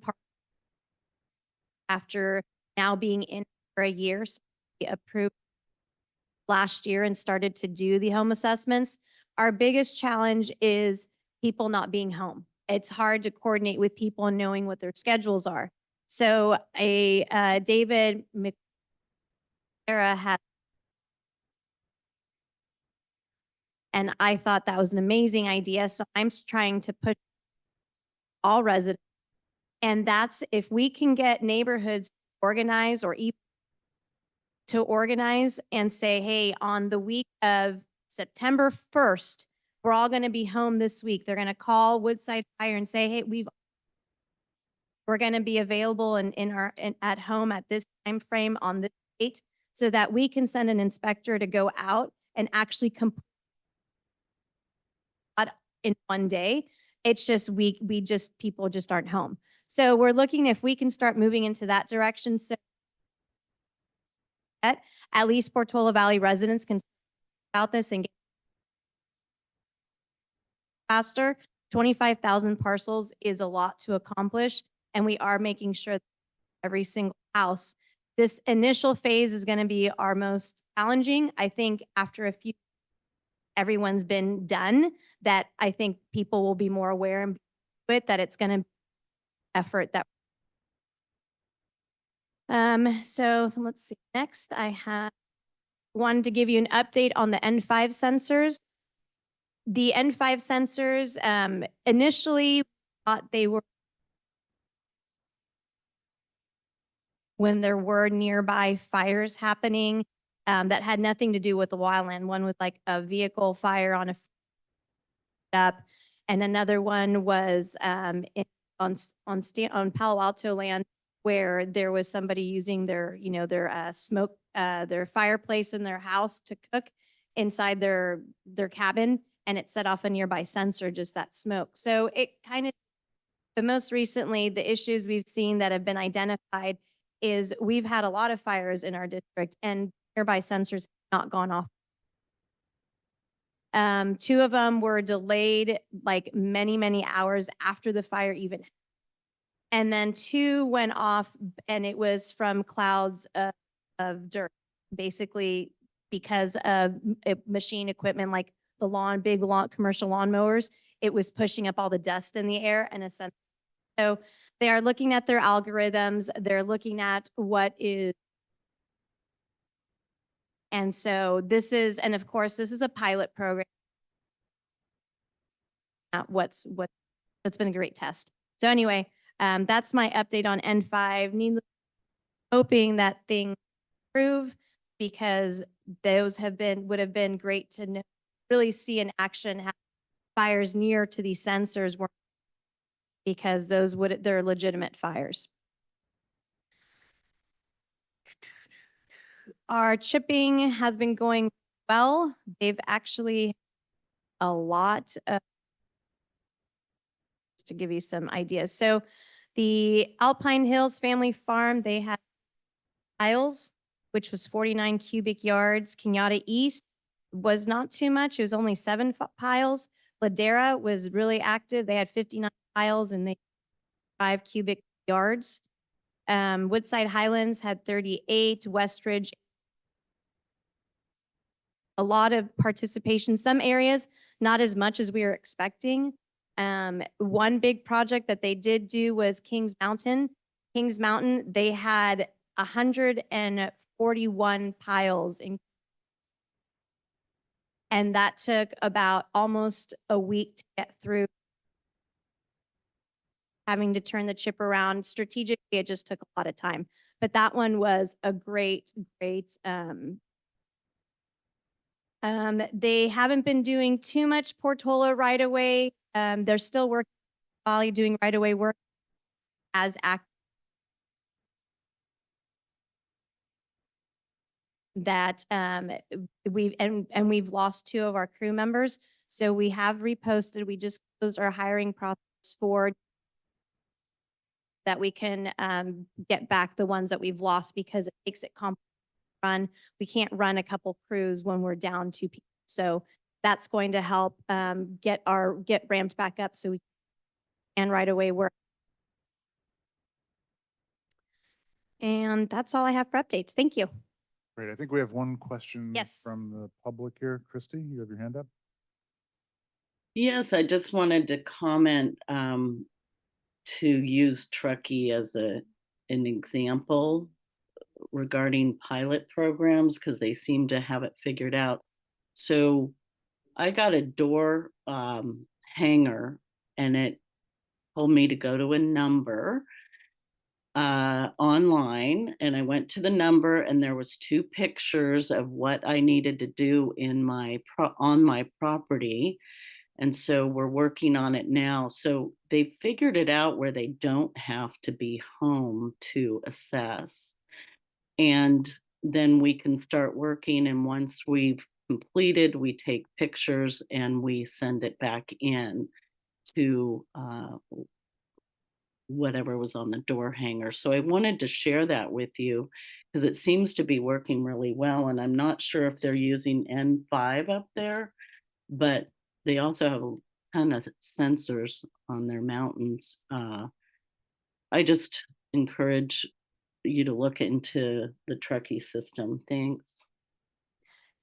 after now being in for a year. So we approved last year and started to do the home assessments. Our biggest challenge is people not being home. It's hard to coordinate with people and knowing what their schedules are. So David McNamara had, and I thought that was an amazing idea. So I'm trying to put all residents, and that's if we can get neighborhoods organized or to organize and say, hey, on the week of September 1st, we're all going to be home this week. They're going to call Woodside Fire and say, hey, we're going to be available at home at this time frame on this date, so that we can send an inspector to go out and actually complete in one day. It's just people just aren't home. So we're looking if we can start moving into that direction. So at least Portola Valley residents can about this and get faster. 25,000 parcels is a lot to accomplish, and we are making sure that every single house this initial phase is going to be our most challenging. I think after a few, everyone's been done, that I think people will be more aware and with that it's going to effort that. So let's see. Next, I have wanted to give you an update on the N5 sensors. The N5 sensors, initially thought they were when there were nearby fires happening, that had nothing to do with the wildland. One was like a vehicle fire on a up, and another one was on Palo Alto land, where there was somebody using their smoke their fireplace in their house to cook inside their cabin, and it set off a nearby sensor, just that smoke. So it kind of, but most recently, the issues we've seen that have been identified is we've had a lot of fires in our district, and nearby sensors have not gone off. Two of them were delayed like many hours after the fire even. And then two went off, and it was from clouds of dirt, basically because of machine equipment like the big commercial lawnmowers. It was pushing up all the dust in the air, and so they are looking at their algorithms. They're looking at what is. And so and of course, this is a pilot program. What's been a great test. So anyway, that's my update on N5. Hoping that things improve, because those would have been great to know, really see in action how fires near to these sensors were, because they're legitimate fires. Our chipping has been going well. They've actually a lot of, to give you some ideas. So the Alpine Hills Family Farm, they had piles, which was 49 cubic yards. Kenyatta East was not too much. It was only 7 piles. Ladera was really active. They had 59 piles and they 5 cubic yards. Woodside Highlands had 38. Westridge, a lot of participation. Some areas, not as much as we were expecting. One big project that they did do was Kings Mountain. Kings Mountain, they had 141 piles and that took about almost a week to get through. Having to turn the chip around strategically, it just took a lot of time. But that one was a great. They haven't been doing too much Portola right away. They're still working, doing right away work as active. That we've lost 2 of our crew members. So we have reposted, we just closed our hiring process for that we can get back the ones that we've lost, because it makes it complicated to run. We can't run a couple crews when we're down 2 people. So that's going to help get ramped back up so we can right away work. And that's all I have for updates. Thank you. Great. I think we have one question Yes. from the public here. Christy, you have your hand up? Yes, I just wanted to comment to use Truckee as an example regarding pilot programs, because they seem to have it figured out. So I got a door hanger, and it told me to go to a number online, and I went to the number, and there was 2 pictures of what I needed to do in on my property. And so we're working on it now. So they figured it out where they don't have to be home to assess. And then we can start working. And once we've completed, we take pictures and we send it back in to whatever was on the door hanger. So I wanted to share that with you, because it seems to be working really well. And I'm not sure if they're using N5 up there, but they also have a ton of sensors on their mountains. I just encourage you to look into the Truckee system. Thanks.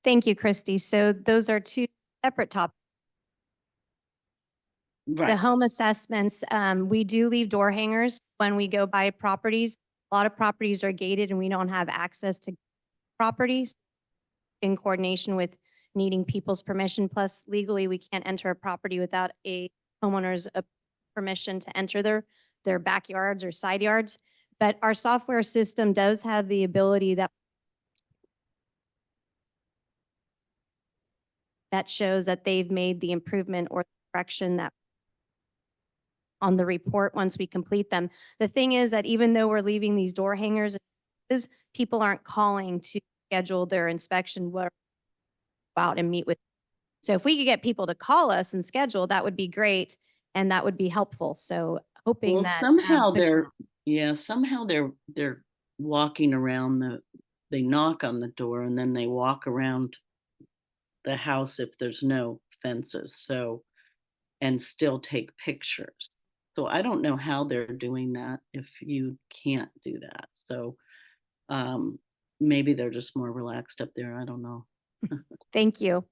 Thank you, Christy. So those are two separate topics. The Right. home assessments, we do leave door hangers when we go by properties. A lot of properties are gated and we don't have access to properties in coordination with needing people's permission. Plus legally, we can't enter a property without a homeowner's permission to enter their backyards or side yards. But our software system does have the ability that shows that they've made the improvement or correction that on the report once we complete them. The thing is that even though we're leaving these door hangers, people aren't calling to schedule their inspection, go out and meet with. So if we could get people to call us and schedule, that would be great. And that would be helpful. So hoping Well, that. somehow pushing they're walking around they knock on the door and then they walk around the house if there's no fences. So, and still take pictures. So I don't know how they're doing that if you can't do that. So maybe they're just more relaxed up there. I don't know. Thank you.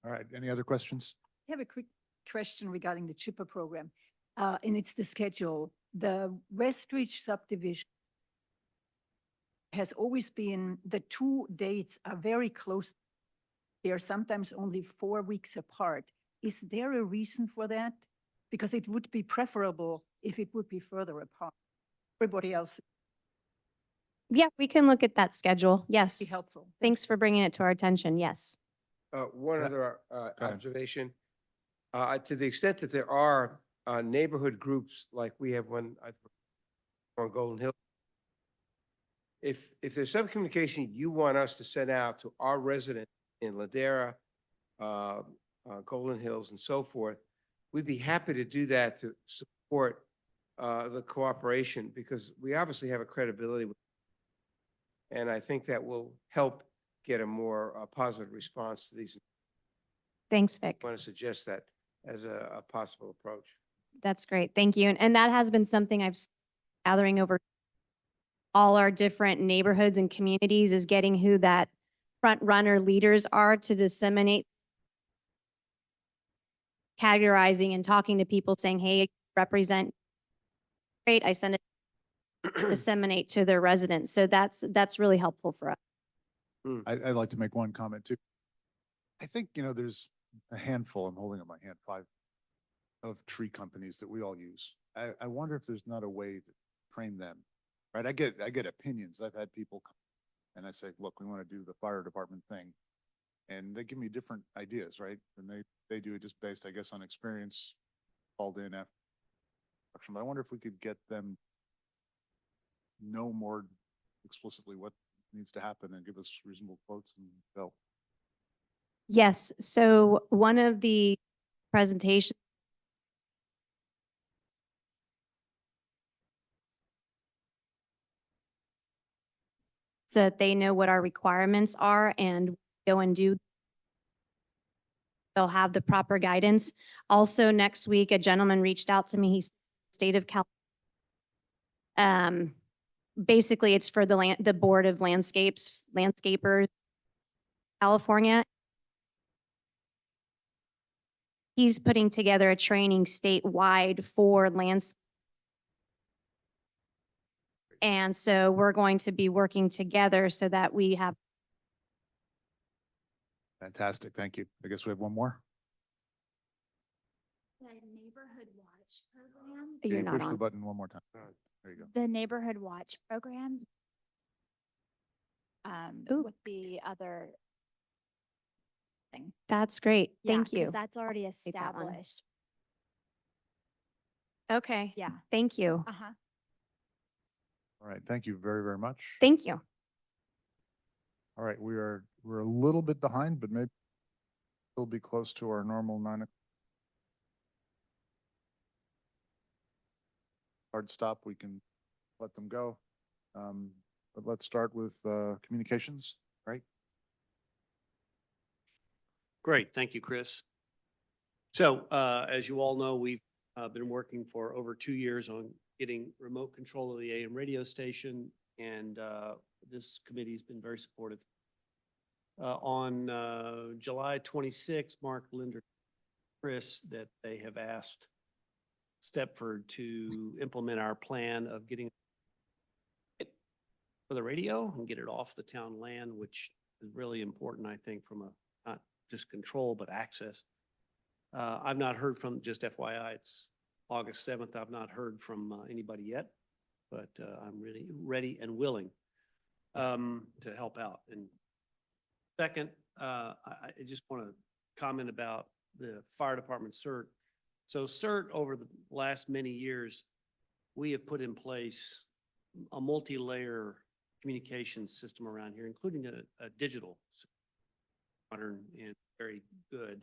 All right, any other questions? I have a quick question regarding the CHIPA program, and it's the schedule. The Westridge subdivision has always been, the two dates are very close. They are sometimes only 4 weeks apart. Is there a reason for that? Because it would be preferable if it would be further apart. Everybody else Yeah, we can look at that schedule. would Yes. be helpful. Thanks for bringing it to our attention. Yes. One Yeah. other ahead. observation. To the extent that there are neighborhood groups like we have one on Golden Hill, if there's some communication you want us to send out to our residents in Ladera, Golden Hills and so forth, we'd be happy to do that to support the cooperation because we obviously have a credibility. And I think that will help get a more positive response to these. Thanks, Vic. I want to suggest that as a possible approach. That's great. Thank you. And that has been something I've gathering over all our different neighborhoods and communities is getting who that front runner leaders are to disseminate, categorizing and talking to people saying, hey, represent. Great. I send it disseminate to their residents. So that's really helpful for us. I'd like to make one comment too. I think, there's a handful, I'm holding up my hand, 5 of tree companies that we all use. I wonder if there's not a way to train them, right? I get opinions. I've had people come and I say, look, we want to do the fire department thing. And they give me different ideas, right? And they do it just based, I guess, on experience called in after. But I wonder if we could get them know more explicitly what needs to happen and give us reasonable quotes and go. Yes. So one of the presentations so that they know what our requirements are and go and do. They'll have the proper guidance. Also, next week, a gentleman reached out to me. He's state of California. Basically, it's for the Board of Landscapers, California. He's putting together a training statewide for landscape. And so we're going to be working together so that we have. Fantastic. Thank you. I guess we have one more. The Neighborhood Watch program. Can You're you not push the on. button one more time? There you go. The Neighborhood Watch program. Ooh. With the other thing. That's great. Yeah, Thank you. because that's already take that one. established. Okay. Yeah. Thank you. Uh-huh. All right. Thank you very, very much. Thank you. All right. We're a little bit behind, but maybe we'll be close to our normal 9 o'clock. Hard stop. We can let them go. But let's start with communications, right? Great, thank you, Chris. So as you all know, we've been working for over 2 years on getting remote control of the AM radio station, and this committee's been very supportive. On July 26th, Mark, Linder, Chris, that they have asked Stepford to implement our plan of getting it for the radio and get it off the town land, which is really important, I think, from a, not just control, but access. I've not heard from, just FYI, it's August 7th. I've not heard from anybody yet, but I'm really ready and willing to help out. And second, I just want to comment about the fire department CERT. So CERT, over the last many years, we have put in place a multi-layer communication system around here, including a digital, modern and very good.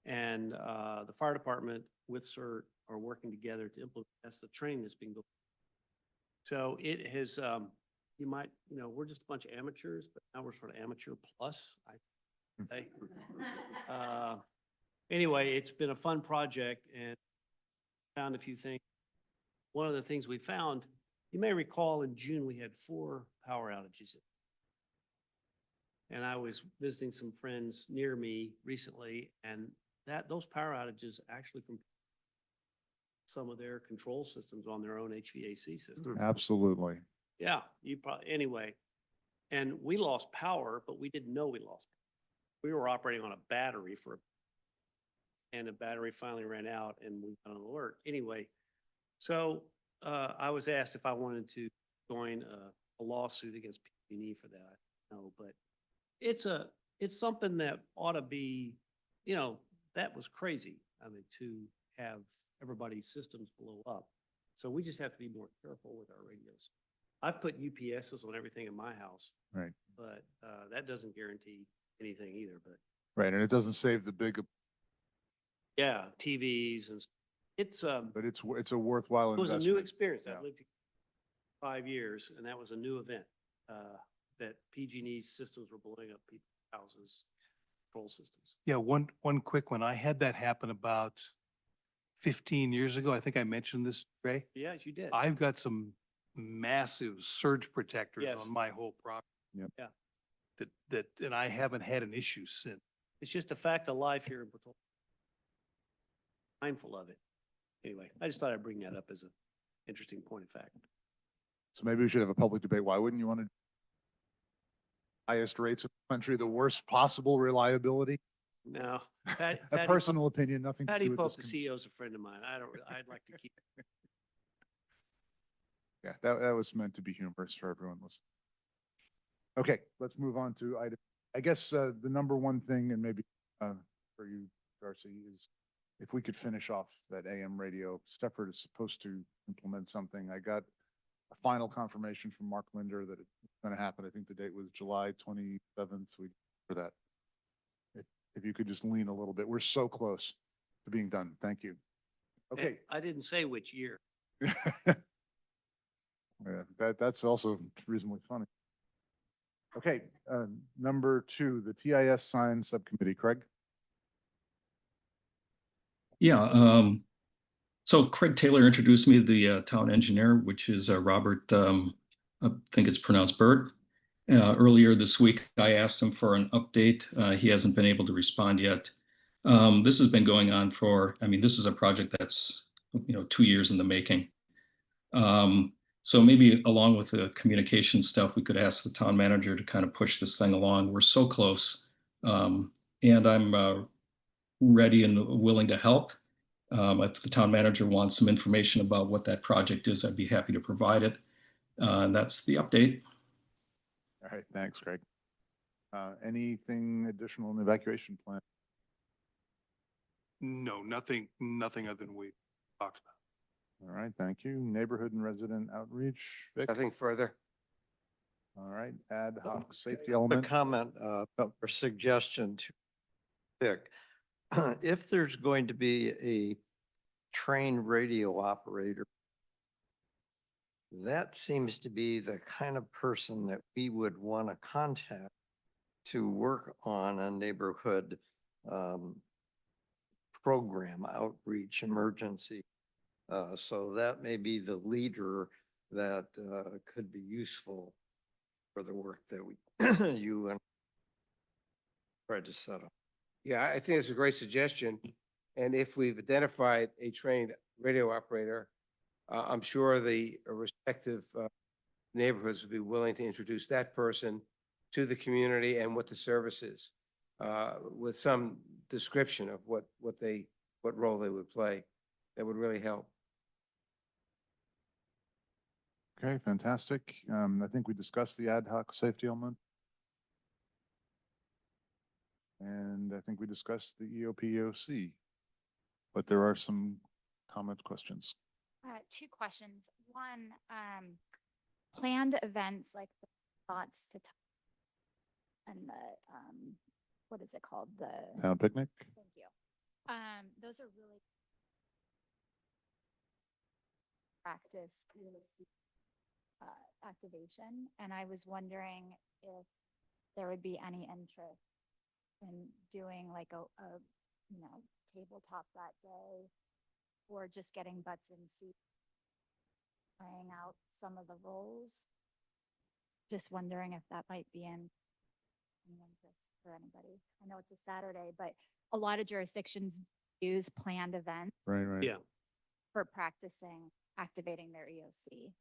And the fire department with CERT are working together to implement. That's the training that's being going. So it has, you might, we're just a bunch of amateurs, but now we're sort of amateur plus, I say. Anyway, it's been a fun project and found a few things. One of the things we found, you may recall in June, we had 4 power outages. And I was visiting some friends near me recently, and those power outages actually from some of their control systems on their own HVAC system. Absolutely. Yeah, anyway. And we lost power, but we didn't know we lost. We were operating on a battery and the battery finally ran out and we got an alert. Anyway, so I was asked if I wanted to join a lawsuit against PG&E for that. No, but it's something that ought to be, that was crazy. I mean, to have everybody's systems blow up. So we just have to be more careful with our radios. I've put UPSs on everything in my house. Right. But that doesn't guarantee anything either, but. Right. And it doesn't save the big, Yeah, TVs and it's, but it's a worthwhile it was investment. a new experience. Yeah. I've lived here 5 years and that was a new event, that PG&E's systems were blowing up people's houses, control systems. Yeah, one quick one. I had that happen about 15 years ago. I think I mentioned this, Ray. Yes, you did. I've got some massive surge protectors Yes. on my whole property. Yep. Yeah. And I haven't had an issue since. It's just a fact of life here in Portola. Mindful of it. Anyway, I just thought I'd bring that up as an interesting point of fact. So maybe we should have a public debate. Why wouldn't you want to? Highest rates in the country, the worst possible reliability? No. A personal opinion, nothing to Patty do with Pope, this. the CEO, is a friend of mine. I'd like to keep. Yeah, that was meant to be humorous for everyone listening. Okay, let's move on to item. I guess the number one thing, and maybe for you, Darcy, is if we could finish off that AM radio. Stepford is supposed to implement something. I got a final confirmation from Mark Linder that it's going to happen. I think the date was July 27th. For that. If you could just lean a little bit, we're so close to being done. Thank you. Okay. I didn't say which year. Yeah, that's also reasonably funny. Okay, number 2, the TIS sign subcommittee. Craig? Yeah, so Craig Taylor introduced me to the town engineer, which is Robert, I think it's pronounced Burt. Earlier this week, I asked him for an update. He hasn't been able to respond yet. This has been going on this is a project that's, 2 years in the making. So maybe along with the communication stuff, we could ask the town manager to kind of push this thing along. We're so close. And I'm ready and willing to help. If the town manager wants some information about what that project is, I'd be happy to provide it. And that's the update. All right, thanks, Craig. Anything additional in the evacuation plan? No, nothing other than we talked about. All right, thank you. Neighborhood and resident outreach. Vic? Nothing further. All right, ad hoc safety The element. comment or suggestion to Vic, if there's going to be a trained radio operator, that seems to be the kind of person that we would want to contact to work on a neighborhood program, outreach, emergency So that may be the leader that could be useful for the work that we, you and tried to set up. Yeah, I think it's a great suggestion. And if we've identified a trained radio operator, I'm sure the respective neighborhoods would be willing to introduce that person to the community and what the service is, with some description of what role they would play. That would really help. Okay, fantastic. I think we discussed the ad hoc safety element. And I think we discussed the EOP-EOC. But there are some comment questions. Two questions. One, planned events like the thoughts to and the what is it called? The Town picnic? Thank you. Those are really practice activation, and I was wondering if there would be any interest in doing like a tabletop that day, or just getting butts in seats, trying out some of the roles. Just wondering if that might be in interest for anybody. I know it's a Saturday, but a lot of jurisdictions use planned events Right, right. Yeah. for practicing activating their EOC.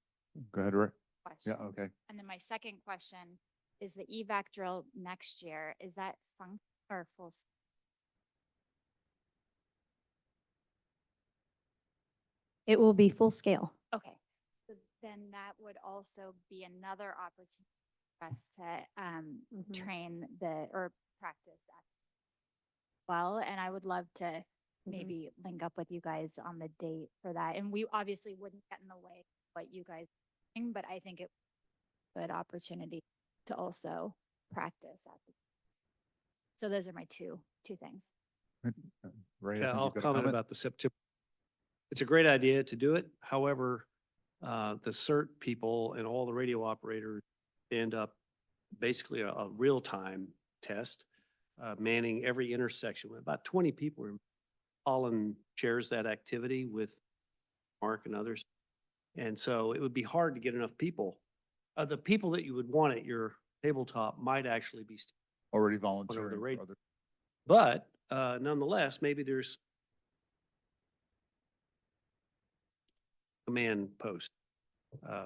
Go ahead, Rick. Question. Yeah, okay. And then my second question is the evac drill next year, is that function or full? It will be full scale. Okay, so then that would also be another opportunity for us to train or practice that well, and I would love to maybe link up with you guys on the date for that. And we obviously wouldn't get in the way of what you guys are doing, but I think it would be a good opportunity to also practice at the. So those are my two things. Ray, I Yeah, think I'll you've got a comment about the September. It's a great idea to do it. However, the CERT people and all the radio operators end up basically a real-time test, manning every intersection with about 20 people. Colin shares that activity with Mark and others. And so it would be hard to get enough people. The people that you would want at your tabletop might actually be already the volunteering rate. for other. But nonetheless, maybe there's command post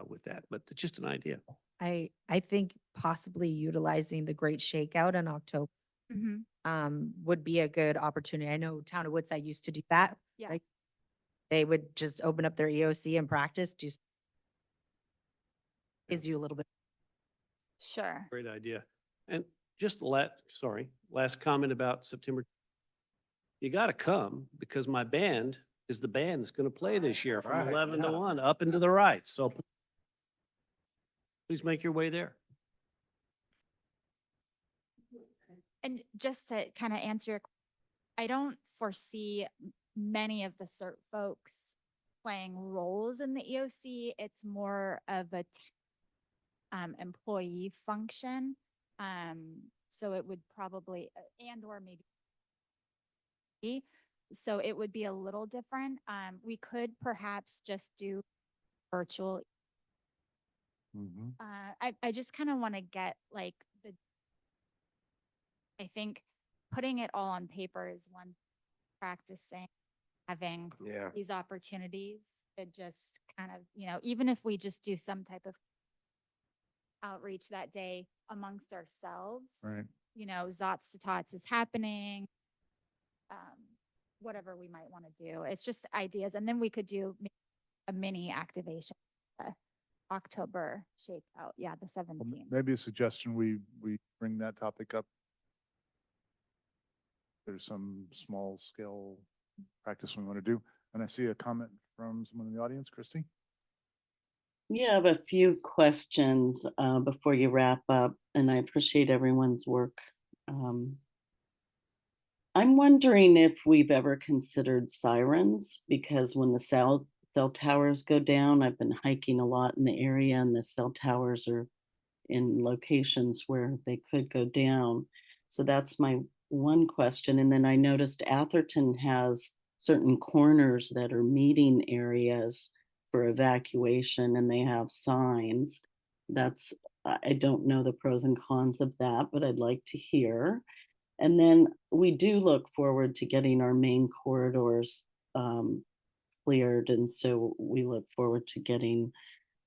with that, but it's just an idea. I think possibly utilizing the Great Shakeout in October would be a good opportunity. I know Town of Woodside used to do that. Yeah. Right? They would just open up their EOC and practice, just gives you a little bit. Sure. Great idea. And just last comment about September. You got to come because my band is the band that's going to play this year from Right, 11 to yeah. 1 up and to the right. So please make your way there. And just to kind of answer your, I don't foresee many of the CERT folks playing roles in the EOC. It's more of a employee function. So it would probably, or maybe, so it would be a little different. We could perhaps just do virtual. Mhm. I just kind of want to get like I think putting it all on paper is one, practicing, having Yeah. these opportunities to just kind of, even if we just do some type of outreach that day amongst ourselves, Right. Zots to Tots is happening, whatever we might want to do. It's just ideas. And then we could do a mini activation, October shakeout. Yeah, the Well, 17th. maybe a suggestion, we bring that topic up. There's some small scale practice we want to do. And I see a comment from someone in the audience, Christy. Yeah, I have a few questions before you wrap up, and I appreciate everyone's work. I'm wondering if we've ever considered sirens, because when the cell towers go down, I've been hiking a lot in the area, and the cell towers are in locations where they could go down. So that's my one question. And then I noticed Atherton has certain corners that are meeting areas for evacuation and they have signs. That's, I don't know the pros and cons of that, but I'd like to hear. And then we do look forward to getting our main corridors cleared. And so we look forward to getting,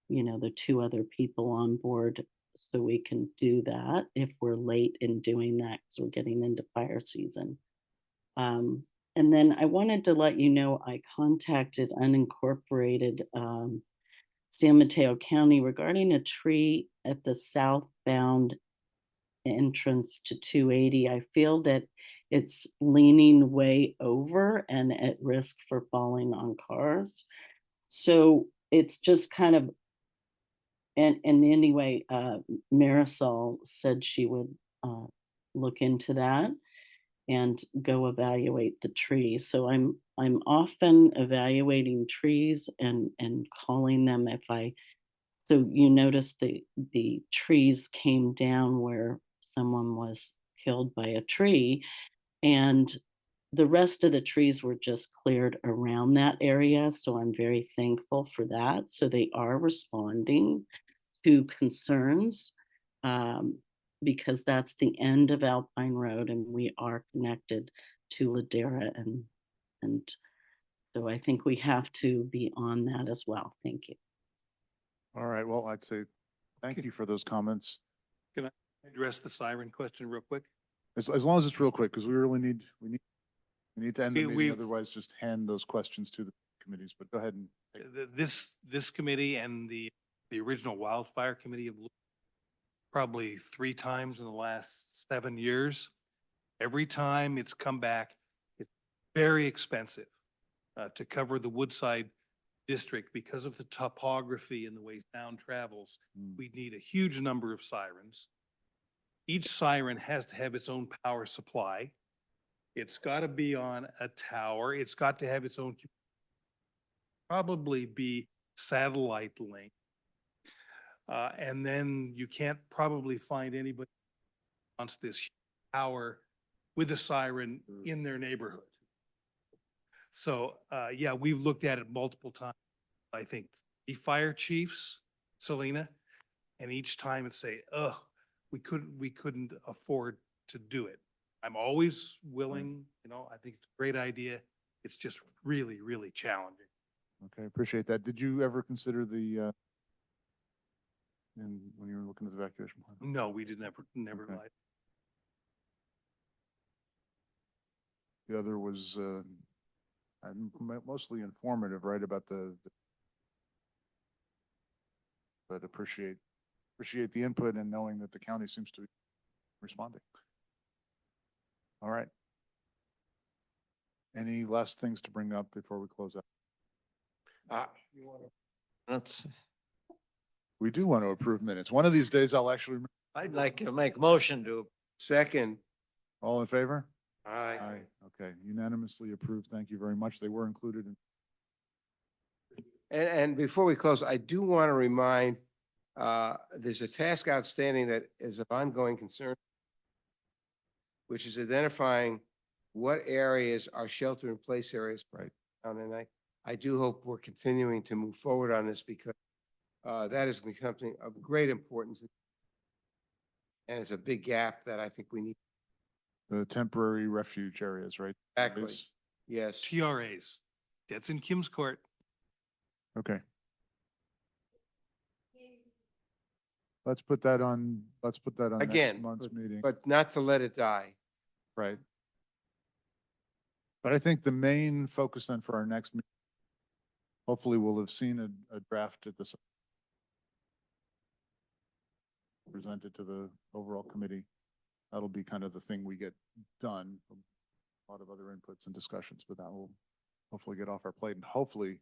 the two other people on board so we can do that if we're late in doing that because we're getting into fire season. And then I wanted to let you know I contacted unincorporated San Mateo County regarding a tree at the southbound entrance to 280. I feel that it's leaning way over and at risk for falling on cars. So it's just kind of, and anyway, Marisol said she would look into that and go evaluate the tree. So I'm often evaluating trees and calling them if I, so you notice the trees came down where someone was killed by a tree, and the rest of the trees were just cleared around that area. So I'm very thankful for that. So they are responding to concerns, because that's the end of Alpine Road and we are connected to Ladera, and so I think we have to be on that as well. Thank you. All right, well, I'd say thank you for those comments. Can I address the siren question real quick? As long as it's real quick, because we need to end the meeting, We've- otherwise just hand those questions to the committees, but go ahead and. This committee and the original wildfire committee have looked probably 3 times in the last 7 years. Every time it's come back, it's very expensive to cover the Woodside district because of the topography and the way sound travels. We need a huge number of sirens. Each siren has to have its own power supply. It's got to be on a tower. It's got to have its own, probably be satellite link. And then you can't probably find anybody who wants this tower with a siren in their neighborhood. So, yeah, we've looked at it multiple times. I think the fire chiefs, Selena, and each time it say, oh, we couldn't afford to do it. I'm always willing, I think it's a great idea. It's just really, really challenging. Okay, appreciate that. Did you ever consider when you were looking at the evacuation plan? No, we did never Okay. lied. The other was, mostly informative, right, about but appreciate the input and knowing that the county seems to be responding. All right. Any last things to bring up before we close out? That's, We do want to approve minutes. One of these days I'll actually, I'd like to make motion to. Second. all in favor? Aye. Aye. Okay, unanimously approved. Thank you very much. They were included in. And before we close, I do want to remind, there's a task outstanding that is of ongoing concern, which is identifying what areas are shelter-in-place areas. Right. And I do hope we're continuing to move forward on this because that is something of great importance. And it's a big gap that I think we need. The temporary refuge areas, right? Exactly. Is- Yes. TRAs, that's in Kim's court. Okay. Let's put that on next Again, month's meeting. but not to let it die. Right. But I think the main focus then for our next meeting, hopefully we'll have seen a draft at this presented to the overall committee. That'll be kind of the thing we get done. A lot of other inputs and discussions, but that will hopefully get off our plate, and hopefully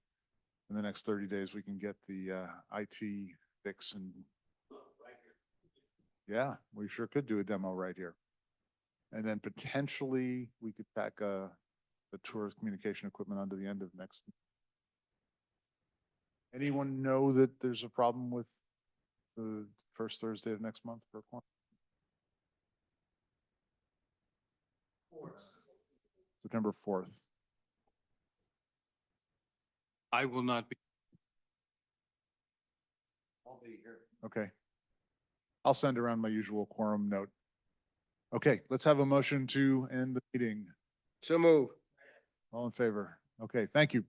in the next 30 days, we can get the IT fix and yeah, we sure could do a demo right here. And then potentially we could pack the tourist communication equipment onto the end of next. Anyone know that there's a problem with the first Thursday of next month for quorum? September 4th. I will not be. I'll be here. Okay. I'll send around my usual quorum note. Okay, let's have a motion to end the meeting. So move. All in favor? Okay, thank you.